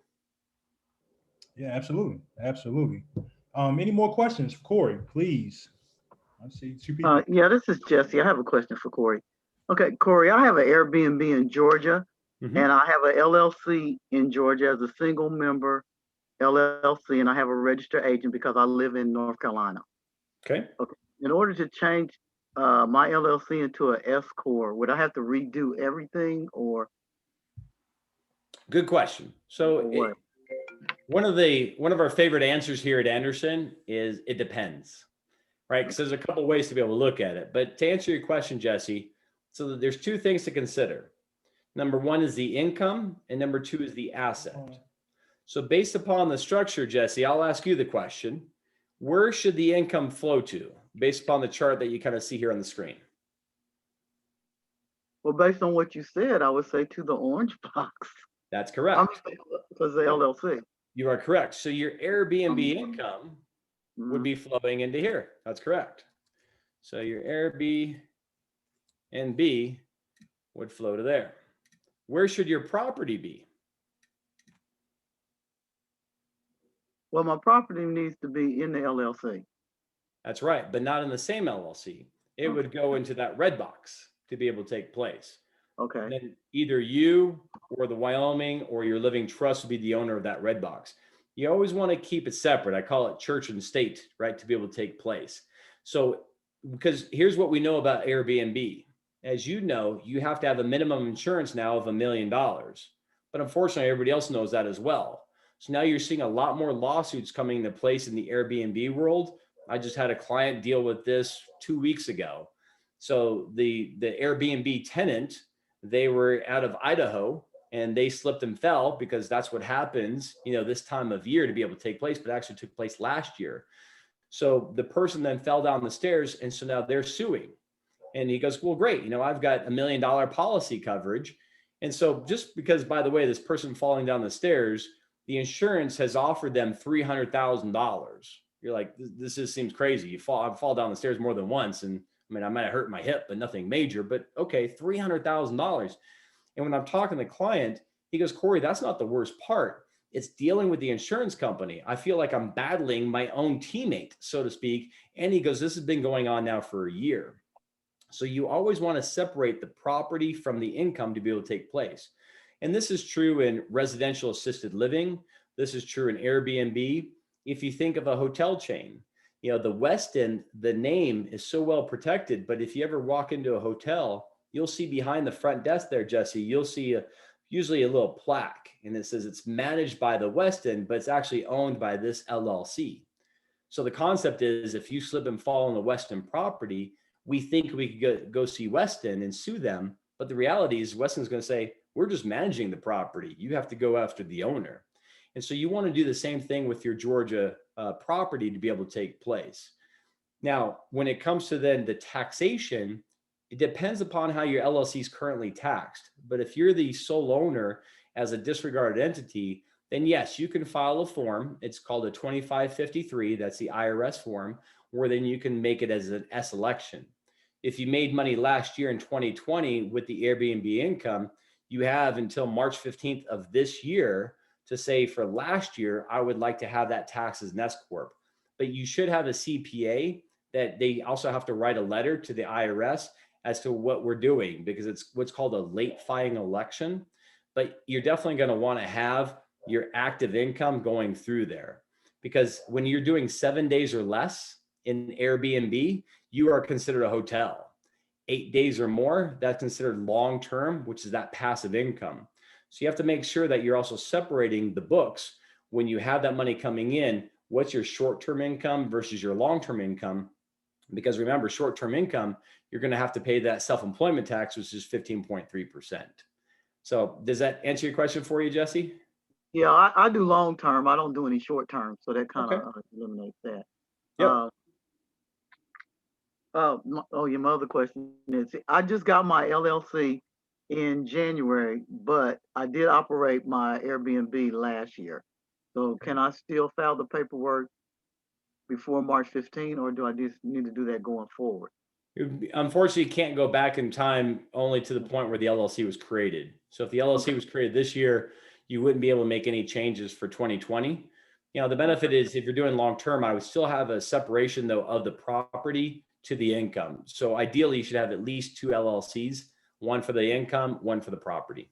Yeah, absolutely. Absolutely. Any more questions for Corey, please? I see 2 people. Yeah, this is Jesse. I have a question for Corey. Okay, Corey, I have an Airbnb in Georgia, and I have an LLC in Georgia as a single member LLC, and I have a registered agent because I live in North Carolina. Okay. In order to change my LLC into an S corp, would I have to redo everything, or? Good question. So one of our favorite answers here at Anderson is it depends, right? Because there's a couple ways to be able to look at it. But to answer your question, Jesse, so there's 2 things to consider. Number 1 is the income, and number 2 is the asset. So based upon the structure, Jesse, I'll ask you the question: where should the income flow to, based upon the chart that you kind of see here on the screen? Well, based on what you said, I would say to the orange box. That's correct. Because the LLC. You are correct. So your Airbnb income would be flowing into here. That's correct. So your Airbnb would flow to there. Where should your property be? Well, my property needs to be in the LLC. That's right, but not in the same LLC. It would go into that red box to be able to take place. Okay. Then either you or the Wyoming or your living trust would be the owner of that red box. You always want to keep it separate. I call it church and state, right, to be able to take place. So, because here's what we know about Airbnb. As you know, you have to have a minimum insurance now of $1 million. But unfortunately, everybody else knows that as well. So now you're seeing a lot more lawsuits coming into place in the Airbnb world. I just had a client deal with this 2 weeks ago. So the Airbnb tenant, they were out of Idaho and they slipped and fell because that's what happens, this time of year to be able to take place, but actually took place last year. So the person then fell down the stairs. And so now they're suing. And he goes, well, great. I've got $1 million policy coverage. And so just because, by the way, this person falling down the stairs, the insurance has offered them $300,000. You're like, this just seems crazy. I fall down the stairs more than once. And I mean, I might have hurt my hip, but nothing major, but okay, $300,000. And when I'm talking to the client, he goes, Corey, that's not the worst part. It's dealing with the insurance company. I feel like I'm battling my own teammate, so to speak. And he goes, this has been going on now for a year. So you always want to separate the property from the income to be able to take place. And this is true in residential assisted living. This is true in Airbnb. If you think of a hotel chain, the Westin, the name is so well protected, but if you ever walk into a hotel, you'll see behind the front desk there, Jesse, you'll see usually a little plaque, and it says it's managed by the Westin, but it's actually owned by this LLC. So the concept is if you slip and fall on the Westin property, we think we could go see Westin and sue them. But the reality is Westin's going to say, we're just managing the property. You have to go after the owner. And so you want to do the same thing with your Georgia property to be able to take place. Now, when it comes to then the taxation, it depends upon how your LLC is currently taxed. But if you're the sole owner as a disregarded entity, then yes, you can file a form. It's called a 2553. That's the IRS form, where then you can make it as an S election. If you made money last year in 2020 with the Airbnb income, you have until March 15th of this year to say for last year, I would like to have that tax as an S corp. But you should have a CPA that they also have to write a letter to the IRS as to what we're doing, because it's what's called a late filing election. But you're definitely going to want to have your active income going through there, because when you're doing 7 days or less in Airbnb, you are considered a hotel. 8 days or more, that's considered long-term, which is that passive income. So you have to make sure that you're also separating the books when you have that money coming in. What's your short-term income versus your long-term income? Because remember, short-term income, you're going to have to pay that self-employment tax, which is 15.3%. So does that answer your question for you, Jesse? Yeah, I do long-term. I don't do any short-term. So that kind of eliminates that. Yep. Your other question is, I just got my LLC in January, but I did operate my Airbnb last year. So can I still file the paperwork before March 15, or do I just need to do that going forward? Unfortunately, you can't go back in time only to the point where the LLC was created. So if the LLC was created this year, you wouldn't be able to make any changes for 2020. The benefit is if you're doing long-term, I would still have a separation though of the property to the income. So ideally you should have at least 2 LLCs, one for the income, one for the property.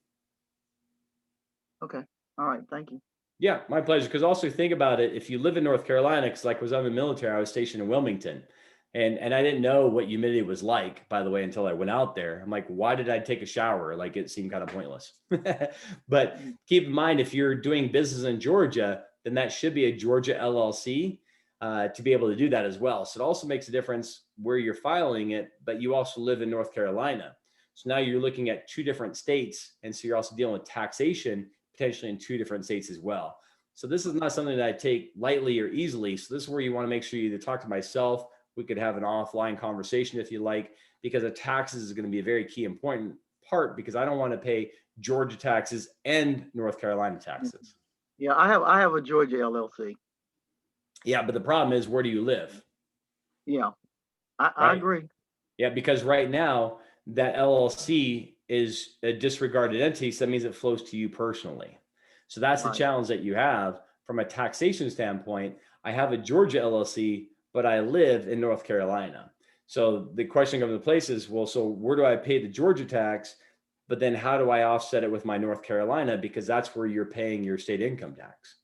Okay. All right. Thank you. Yeah, my pleasure. Because also think about it. If you live in North Carolina, because like I was in the military, I was stationed in Wilmington. And I didn't know what humidity was like, by the way, until I went out there. I'm like, why did I take a shower? Like it seemed kind of pointless. But keep in mind, if you're doing business in Georgia, then that should be a Georgia LLC to be able to do that as well. So it also makes a difference where you're filing it, but you also live in North Carolina. So now you're looking at 2 different states. And so you're also dealing with taxation potentially in 2 different states as well. So this is not something that I take lightly or easily. So this is where you want to make sure you either talk to myself. We could have an offline conversation if you like, because the taxes is going to be a very key important part, because I don't want to pay Georgia taxes and North Carolina taxes. Yeah, I have a Georgia LLC. Yeah, but the problem is, where do you live? Yeah, I Right. agree. Yeah, because right now that LLC is a disregarded entity, so that means it flows to you personally. So that's the Right. challenge that you have from a taxation standpoint. I have a Georgia LLC, but I live in North Carolina. So the question of the place is, well, so where do I pay the Georgia tax? But then how do I offset it with my North Carolina? Because that's where you're paying your state income tax.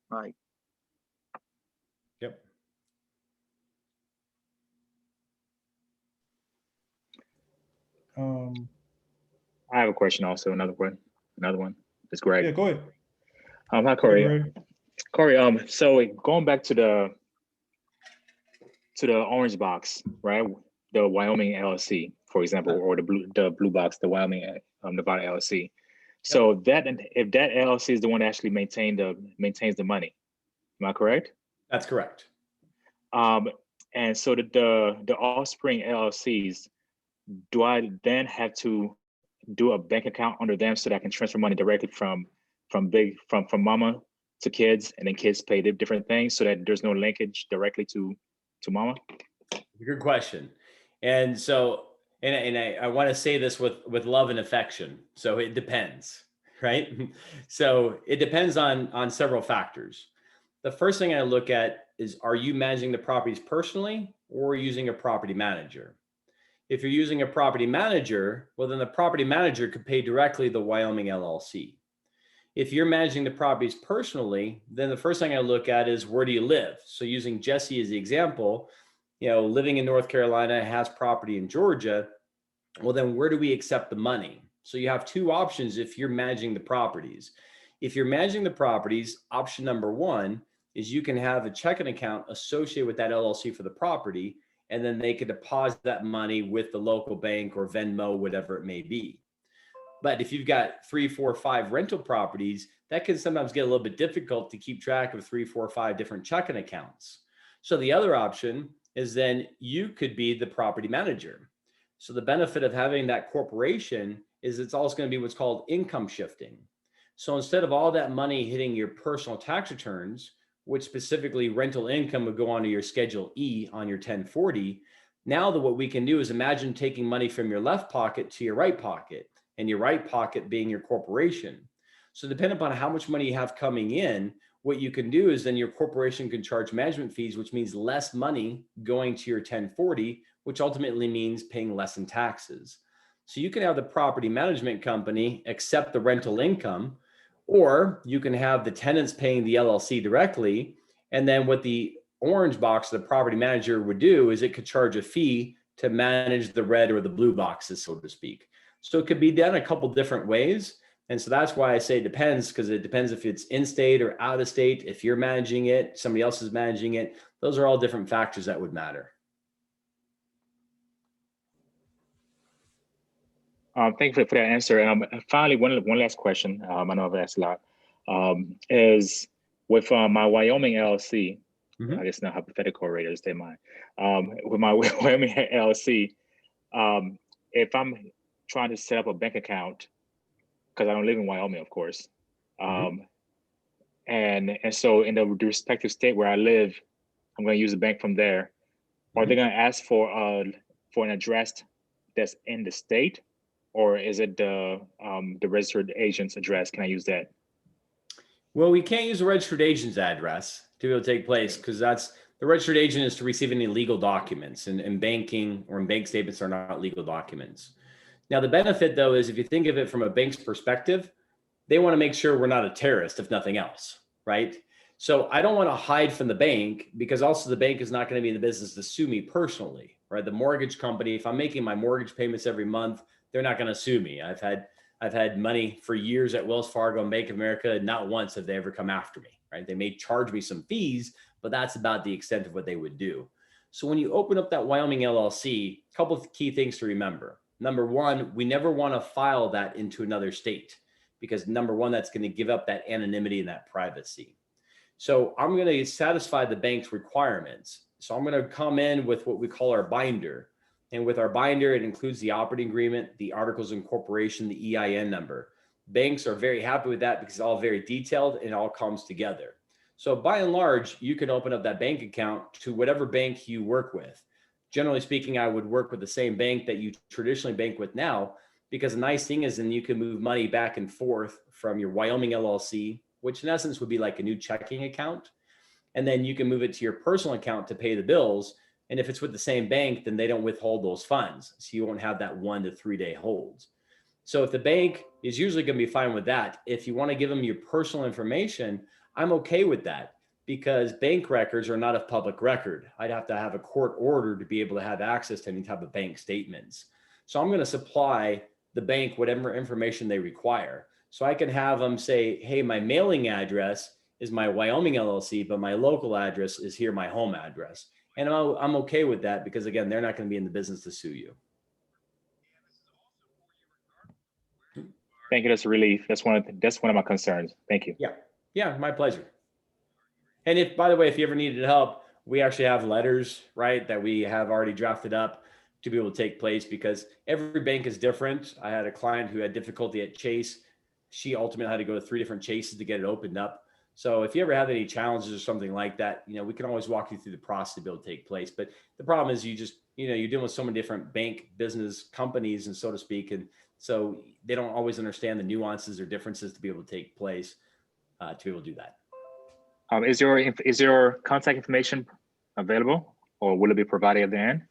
Right. Yep. I have a question also, another one. It's Greg. Yeah, go ahead. Hi, Go ahead, Corey. Greg. Corey, so going back to the orange box, right? The Wyoming LLC, for example, or the blue box, the Wyoming Nevada LLC. So if that LLC is the one that actually maintains the money, am I correct? That's correct. And so the offspring LLCs, do I then have to do a bank account under them so that I can transfer money directly from mama to kids, and then kids pay the different things so that there's no linkage directly to mama? Good question. And so, and I want to say this with love and affection. So it depends, right? So it depends on several factors. The first thing I look at is, are you managing the properties personally or using a property manager? If you're using a property manager, well, then the property manager could pay directly the Wyoming LLC. If you're managing the properties personally, then the first thing I look at is, where do you live? So using Jesse as the example, living in North Carolina, has property in Georgia. Well, then where do we accept the money? So you have two options if you're managing the properties. If you're managing the properties, option number one is you can have a checking account associated with that LLC for the property, and then they could deposit that money with the local bank or Venmo, whatever it may be. But if you've got 3, 4, 5 rental properties, that can sometimes get a little bit difficult to keep track of 3, 4, 5 different checking accounts. So the other option is then you could be the property manager. So the benefit of having that corporation is it's also going to be what's called income shifting. So instead of all that money hitting your personal tax returns, which specifically rental income would go onto your Schedule E on your 1040, now what we can do is imagine taking money from your left pocket to your right pocket, and your right pocket being your corporation. So depending upon how much money you have coming in, what you can do is then your corporation can charge management fees, which means less money going to your 1040, which ultimately means paying less in taxes. So you can have the property management company accept the rental income, or you can have the tenants paying the LLC directly. And then what the orange box, the property manager, would do is it could charge a fee to manage the red or the blue boxes, so to speak. So it could be done a couple different ways. And so that's why I say it depends, because it depends if it's in state or out of state, if you're managing it, somebody else is managing it. Those are all different factors that would matter. Thank you for that answer. Finally, one last question. I know I've asked a lot. Is with my Wyoming LLC, I guess not hypothetical raters, they might. With my Wyoming LLC, if I'm trying to set up a bank account, because I don't live in Wyoming, of course, and so in the respective state where I live, I'm going to use a bank from there. Are they going to ask for an address that's in the state, or is it the registered agent's address? Can I use that? Well, we can't use a registered agent's address to be able to take place, because that's the registered agent is to receive any legal documents, and banking or bank statements are not legal documents. Now, the benefit, though, is if you think of it from a bank's perspective, they want to make sure we're not a terrorist, if nothing else, right? So I don't want to hide from the bank, because also the bank is not going to be in the business to sue me personally, right? The mortgage company, if I'm making my mortgage payments every month, they're not going to sue me. I've had money for years at Wells Fargo and Bank of America. Not once have they ever come after me, right? They may charge me some fees, but that's about the extent of what they would do. So when you open up that Wyoming LLC, a couple of key things to remember. Number one, we never want to file that into another state, because number one, that's going to give up that anonymity and that privacy. So I'm going to satisfy the bank's requirements. So I'm going to come in with what we call our binder. And with our binder, it includes the operating agreement, the articles of incorporation, the EIN number. Banks are very happy with that because it's all very detailed and it all comes together. So by and large, you can open up that bank account to whatever bank you work with. generally speaking, I would work with the same bank that you traditionally bank with now, because the nice thing is then you can move money back and forth from your Wyoming LLC, which in essence would be like a new checking account. And then you can move it to your personal account to pay the bills. And if it's with the same bank, then they don't withhold those funds. So you won't have that 1 to 3 day hold. So if the bank is usually going to be fine with that, if you want to give them your personal information, I'm okay with that, because bank records are not a public record. I'd have to have a court order to be able to have access to any type of bank statements. So I'm going to supply the bank whatever information they require. So I can have them say, hey, my mailing address is my Wyoming LLC, but my local address is here, my home address. And I'm okay with that, because again, they're not going to be in the business to sue you. Thank you. That's a relief. That's one of my concerns. Thank you. Yeah, my pleasure. And if, by the way, if you ever needed help, we actually have letters, right, that we have already drafted up to be able to take place, because every bank is different. I had a client who had difficulty at Chase. She ultimately had to go to 3 different Chases to get it opened up. So if you ever have any challenges or something like that, we can always walk you through the process to be able to take place. But the problem is you're dealing with so many different bank business companies, and so to speak. And so they don't always understand the nuances or differences to be able to take place to be able to do that. Is your contact information available, or will it be provided at the end?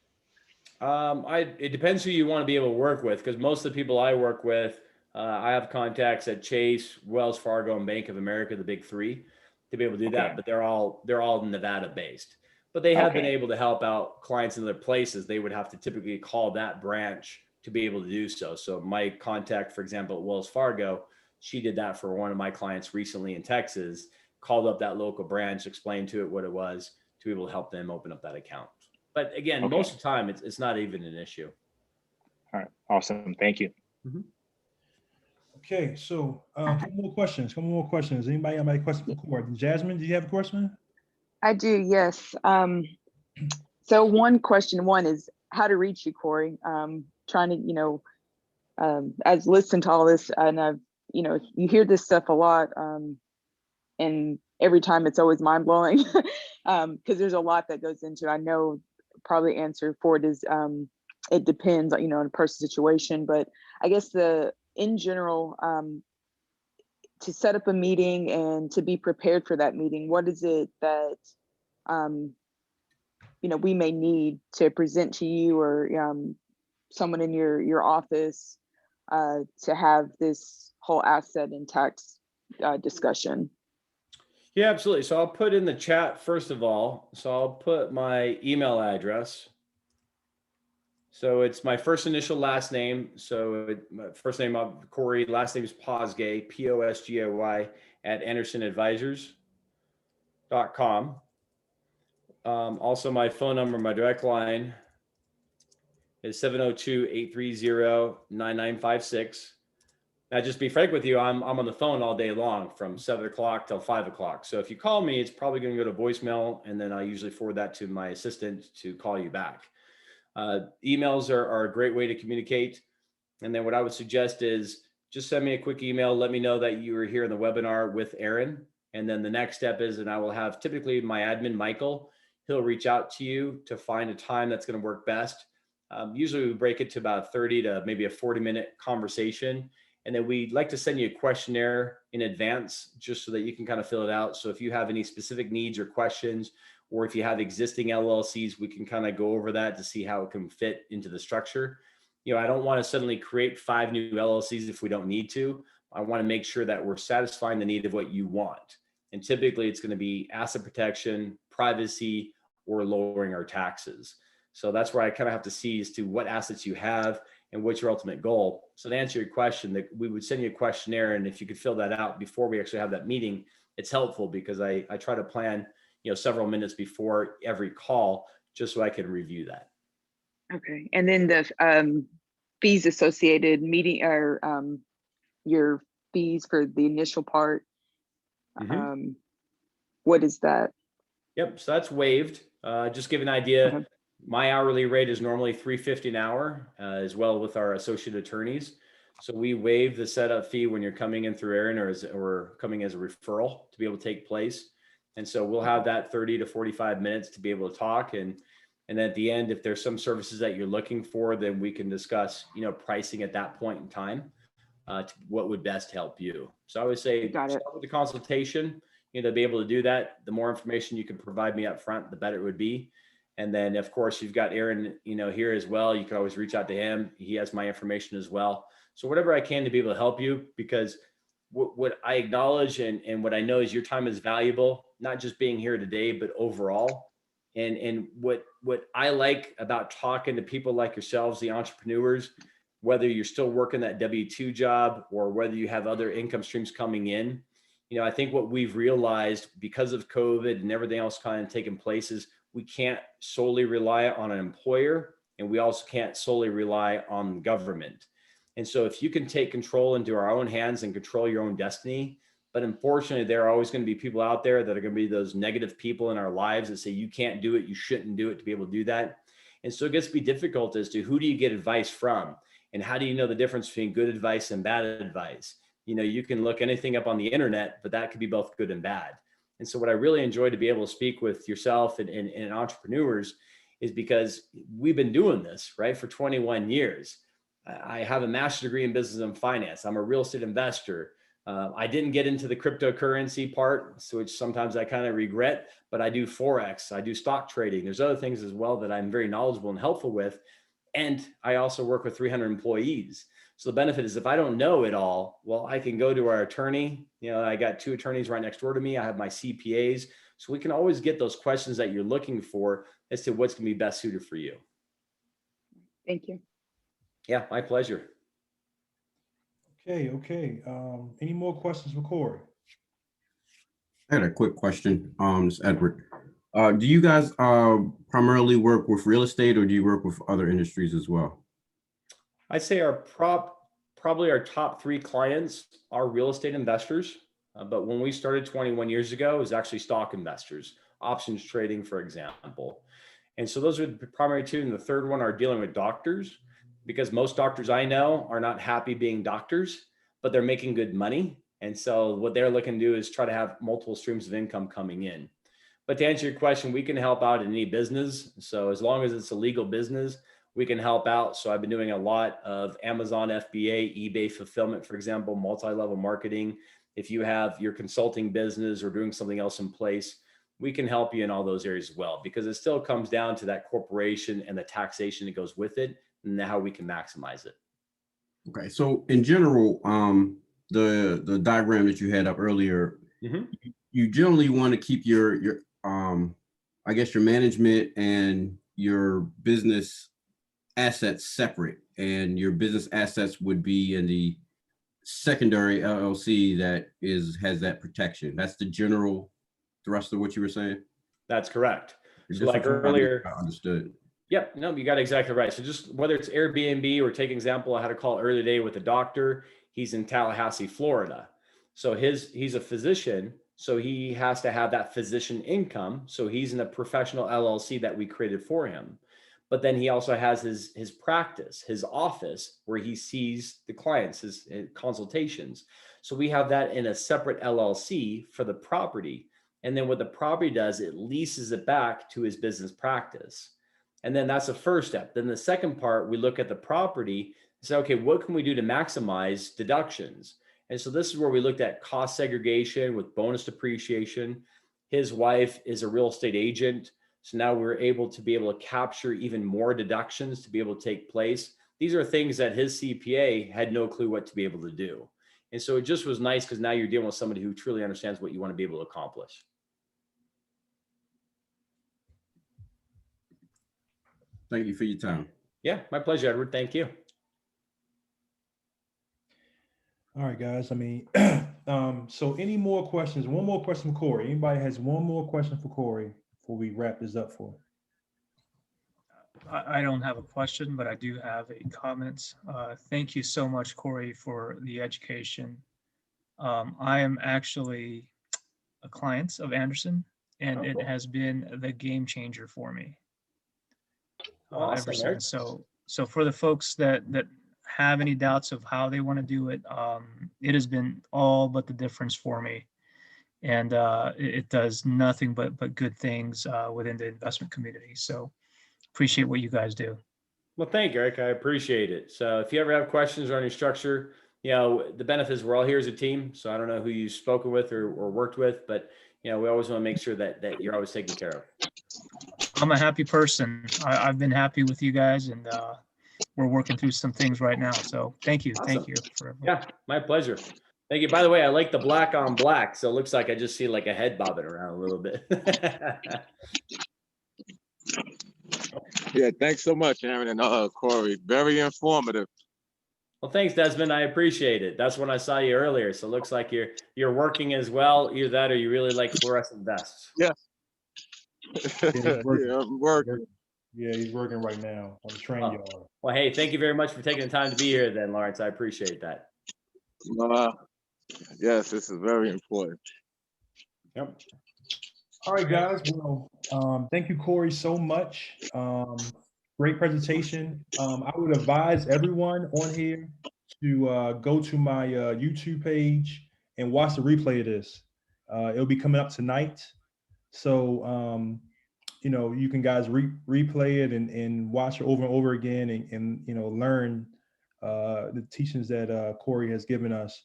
It depends who you want to be able to work with, because most of the people I work with, I have contacts at Chase, Wells Fargo, and Bank of America, the big 3, to be able to do that. But they're all Nevada based. But they have been able to help out clients in other places. They would have to typically call that branch to be able to do so. So my contact, for example, at Wells Fargo, she did that for one of my clients recently in Texas, called up that local branch, explained to it what it was, to be able to help them open up that account. But again, most of the time, it's not even an issue. All right, awesome. Thank you. Mm-hmm. Okay, so a couple more questions. Anybody have any questions for Corey? Jasmine, do you have a question? I do, yes. So one question is how to reach you, Corey. Trying to, as listen to all this, and I've, you hear this stuff a lot, and every time it's always mind blowing, because there's a lot that goes into it. I know probably answer for it is it depends, on a person's situation, but I guess in general, to set up a meeting and to be prepared for that meeting, what is it that we may need to present to you, or someone in your office to have this whole asset and tax discussion? Yeah, absolutely. So I'll put in the chat first of all. So I'll put my email address. So it's my first initial last name. So my first name of Corey, last name is Posgay, Posgay at AndersonAdvisors.com. Also my phone number, my direct line is 702-830-9956. Now, just be frank with you, I'm on the phone all day long from 7 o'clock till 5 o'clock. So if you call me, it's probably going to go to voicemail, and then I usually forward that to my assistant to call you back. Emails are a great way to communicate. And then what I would suggest is just send me a quick email. Let me know that you were here in the webinar with Aaron. And then the next step is, and I will have typically my admin, Michael, he'll reach out to you to find a time that's going to work best. Usually we break it to about a 30 to maybe a 40-minute conversation. And then we'd like to send you a questionnaire in advance, just so that you can kind of fill it out. So if you have any specific needs or questions, or if you have existing LLCs, we can kind of go over that to see how it can fit into the structure. I don't want to suddenly create 5 new LLCs if we don't need to. I want to make sure that we're satisfying the need of what you want. And typically it's going to be asset protection, privacy, or lowering our taxes. So that's where I kind of have to see as to what assets you have and what's your ultimate goal. So to answer your question, that we would send you a questionnaire, and if you could fill that out before we actually have that meeting, it's helpful, because I try to plan, several minutes before every call, just so I can review that. Okay, and then the fees associated meeting, or your fees for the initial part. Mm-hmm. What is that? Yep, so that's waived. Just give an idea. Okay. My hourly rate is normally $3.50 an hour, as well with our associate attorneys. So we waive the setup fee when you're coming in through Aaron, or coming as a referral to be able to take place. And so we'll have that 30 to 45 minutes to be able to talk. And And then at the end, if there's some services that you're looking for, then we can discuss, pricing at that point in time, to what would best help you. So I would say Got it. start with the consultation, to be able to do that. The more information you can provide me up front, the better it would be. And then of course you've got Aaron, here as well. You can always reach out to him. He has my information as well. So whatever I can to be able to help you, because what I acknowledge and what I know is your time is valuable, not just being here today, but overall. And what I like about talking to people like yourselves, the entrepreneurs, whether you're still working that W-2 job or whether you have other income streams coming in, I think what we've realized because of COVID and everything else kind of taking place is we can't solely rely on an employer, and we also can't solely rely on government. And so if you can take control into our own hands and control your own destiny, but unfortunately, there are always going to be people out there that are going to be those negative people in our lives that say, you can't do it, you shouldn't do it to be able to do that. And so it gets to be difficult as to who do you get advice from? And how do you know the difference between good advice and bad advice? You can look anything up on the internet, but that could be both good and bad. And so what I really enjoy to be able to speak with yourself and entrepreneurs is because we've been doing this, right, for 21 years. I have a master's degree in business and finance. I'm a real estate investor. I didn't get into the cryptocurrency part, so which sometimes I kind of regret, but I do Forex, I do stock trading. There's other things as well that I'm very knowledgeable and helpful with. And I also work with 300 employees. So the benefit is if I don't know it all, well, I can go to our attorney. I got 2 attorneys right next door to me. I have my CPAs. So we can always get those questions that you're looking for as to what's going to be best suited for you. Thank you. Yeah, my pleasure. Okay. Any more questions for Corey? I had a quick question. It's Edward. Do you guys primarily work with real estate, or do you work with other industries as well? I'd say probably our top 3 clients are real estate investors. But when we started 21 years ago, it was actually stock investors, options trading, for example. And so those are the primary 2. And the third one are dealing with doctors, because most doctors I know are not happy being doctors, but they're making good money. And so what they're looking to do is try to have multiple streams of income coming in. But to answer your question, we can help out in any business. So as long as it's a legal business, we can help out. So I've been doing a lot of Amazon FBA, eBay fulfillment, for example, multi-level marketing. If you have your consulting business or doing something else in place, we can help you in all those areas as well, because it still comes down to that corporation and the taxation that goes with it and how we can maximize it. Okay, so in general, the diagram that you had up earlier, you generally want to keep your I guess your management and your business assets separate, and your business assets would be in the secondary LLC that has that protection. That's the general thrust of what you were saying. That's correct. So Just like earlier, I understood. Yep, no, you got it exactly right. So just whether it's Airbnb or take example, I had a call earlier today with a doctor. He's in Tallahassee, Florida. So he's a physician. So he has to have that physician income. So he's in a professional LLC that we created for him. But then he also has his practice, his office, where he sees the clients, his consultations. So we have that in a separate LLC for the property. And then what the property does, it leases it back to his business practice. And then that's the first step. Then the second part, we look at the property and say, okay, what can we do to maximize deductions? And so this is where we looked at cost segregation with bonus depreciation. His wife is a real estate agent. So now we're able to capture even more deductions to be able to take place. These are things that his CPA had no clue what to be able to do. And so it just was nice because now you're dealing with somebody who truly understands what you want to be able to accomplish. Thank you for your time. Yeah, my pleasure, Edward. Thank you. All right, guys. So any more questions? One more question for Corey. Anybody has one more question for Corey before we wrap this up for him? I don't have a question, but I do have a comment. Thank you so much, Corey, for the education. I am actually a client of Anderson, and it has been the game changer for me ever since. So for the folks that have any doubts of how they want to do it, it has been all but the difference for me. And it does nothing but good things within the investment community. So appreciate what you guys do. Well, thank you, Eric. I appreciate it. So if you ever have questions on your structure, you know, the benefit is we're all here as a team. So I don't know who you've spoken with or worked with, but, you know, we always want to make sure that you're always taken care of. I'm a happy person. I've been happy with you guys, and we're working through some things right now. So thank you. Awesome. Thank you. Yeah, my pleasure. Thank you. By the way, I like the black on black. So it looks like I just see like a head bobbing around a little bit. Yeah, thanks so much, Aaron and Corey. Very informative. Well, thanks, Desmond. I appreciate it. That's when I saw you earlier. So it looks like you're working as well. Either that or you really like fluorescent vests. Yeah. Yeah, I'm working. Yeah, he's working right now on the train yard. Well, hey, thank you very much for taking the time to be here then, Lawrence. I appreciate that. Yes, this is very important. Yep. All right, guys. Well, thank you, Corey, so much. Great presentation. I would advise everyone on here to go to my YouTube page and watch the replay of this. It'll be coming up tonight. So, you know, you can guys replay it and watch it over and over again and you know, learn the teachings that Corey has given us.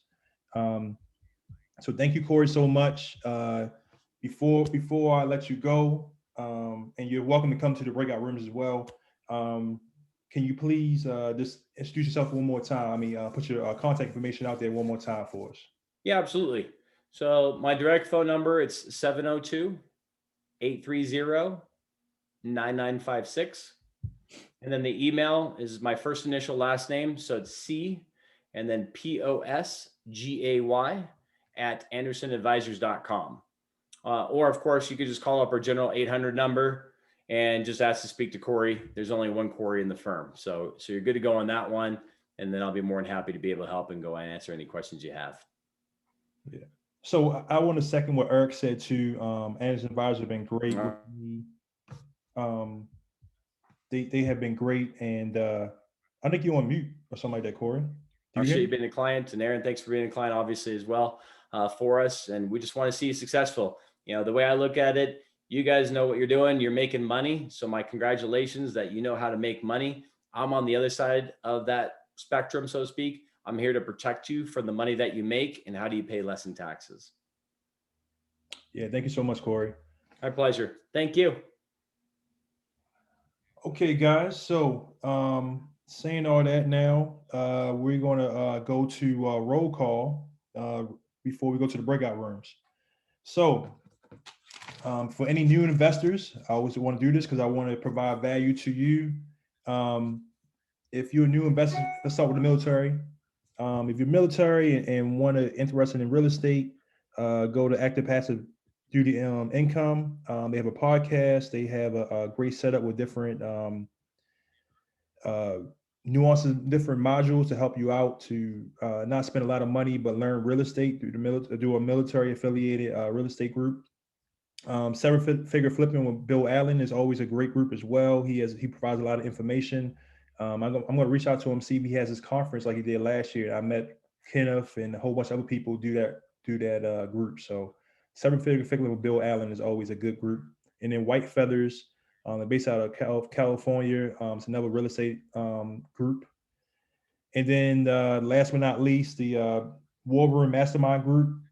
So thank you, Corey, so much. Before I let you go, and you're welcome to come to the breakout rooms as well. Can you please just introduce yourself one more time? I mean, put your contact information out there one more time for us. Yeah, absolutely. So my direct phone number, it's 702-830-9956. And then the email is my first initial last name. So it's C and then POSGAY at andersonadvisors.com. Or of course, you could just call up our general 800 number and just ask to speak to Corey. There's only one Corey in the firm. So you're good to go on that one. And then I'll be more than happy to be able to help and go and answer any questions you have. Yeah. So I want to second what Eric said too. Anderson Advisors have been great with me. They have been great, and I think you're on mute or something like that, Corey. Appreciate you being a client, and Aaron, thanks for being a client, obviously, as well for us. And we just want to see you successful. You know, the way I look at it, you guys know what you're doing. You're making money. So my congratulations that you know how to make money. I'm on the other side of that spectrum, so to speak. I'm here to protect you from the money that you make and how do you pay less in taxes. Yeah, thank you so much, Corey. My pleasure. Thank you. Okay, guys. So saying all that now, we're going to go to roll call before we go to the breakout rooms. So for any new investors, I always want to do this because I want to provide value to you. If you're a new investor, let's start with the military. If you're military and interested in real estate, go to Active Passive Duty Income. They have a podcast. They have a great setup with different nuances, different modules to help you out to not spend a lot of money, but learn real estate through a military affiliated real estate group. Seven-figure flipping with Bill Allen is always a great group as well. He provides a lot of information. I'm going to reach out to him, see if he has his conference like he did last year. I met Kenneth and a whole bunch of other people do that group. So Seven-figure flipping with Bill Allen is always a good group. And then White Feathers, they're based out of California. It's another real estate group. And then last but not least, the War Room Mastermind Group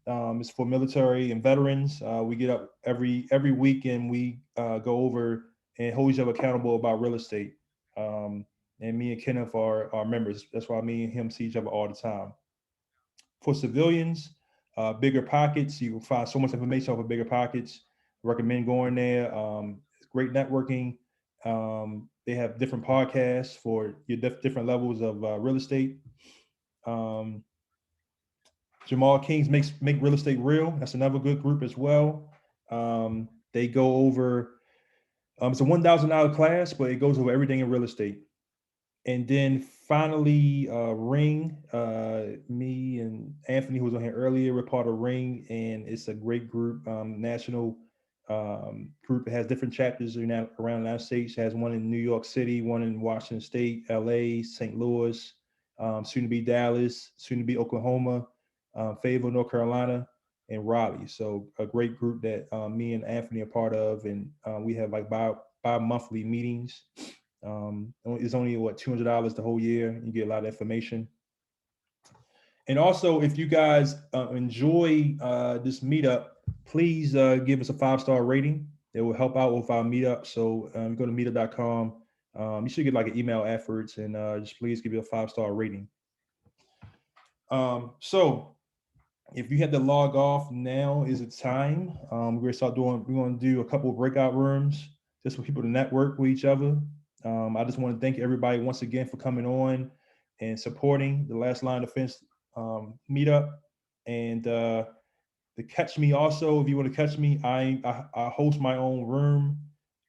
is for military and veterans. We get up every week and we go over and hold each other accountable about real estate. And me and Kenneth are members. That's why me and him see each other all the time. For civilians, Bigger Pockets, you can find so much information off of Bigger Pockets. Recommend going there. It's great networking. They have different podcasts for your different levels of real estate. Jamal King's Make Real Estate Real. That's another good group as well. They go over, it's a $1,000 class, but it goes over everything in real estate. And then finally, Ring, me and Anthony, who was on here earlier, we're part of Ring, and it's a great group, national group. It has different chapters around the United States. It has one in New York City, one in Washington State, LA, St. Louis, soon to be Dallas, soon to be Oklahoma, Fayetteville, North Carolina, and Raleigh. So a great group that me and Anthony are part of, and we have like bi-monthly meetings. It's only what, $200 the whole year. You get a lot of information. And also, if you guys enjoy this meetup, please give us a 5-star rating. It will help out with our meetup. So go to meetup.com. You should get like an email afterwards, and just please give it a 5-star rating. So if you had to log off, now is the time. We're going to do a couple of breakout rooms just for people to network with each other. I just want to thank everybody once again for coming on and supporting the Last Line of Defense meetup. And to catch me also, if you want to catch me, I host my own room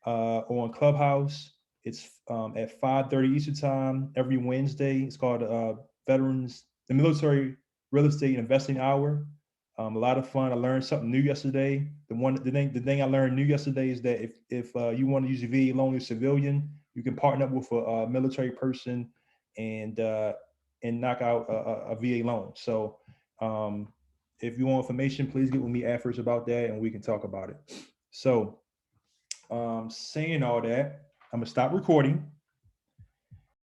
on Clubhouse. It's at 5:30 Eastern time every Wednesday. It's called the Military Real Estate Investing Hour. A lot of fun. I learned something new yesterday. The thing I learned new yesterday is that if you want to use a VA loan as civilian, you can partner up with a military person and knock out a VA loan. So if you want information, please get with me afterwards about that, and we can talk about it. So saying all that, I'm gonna stop recording.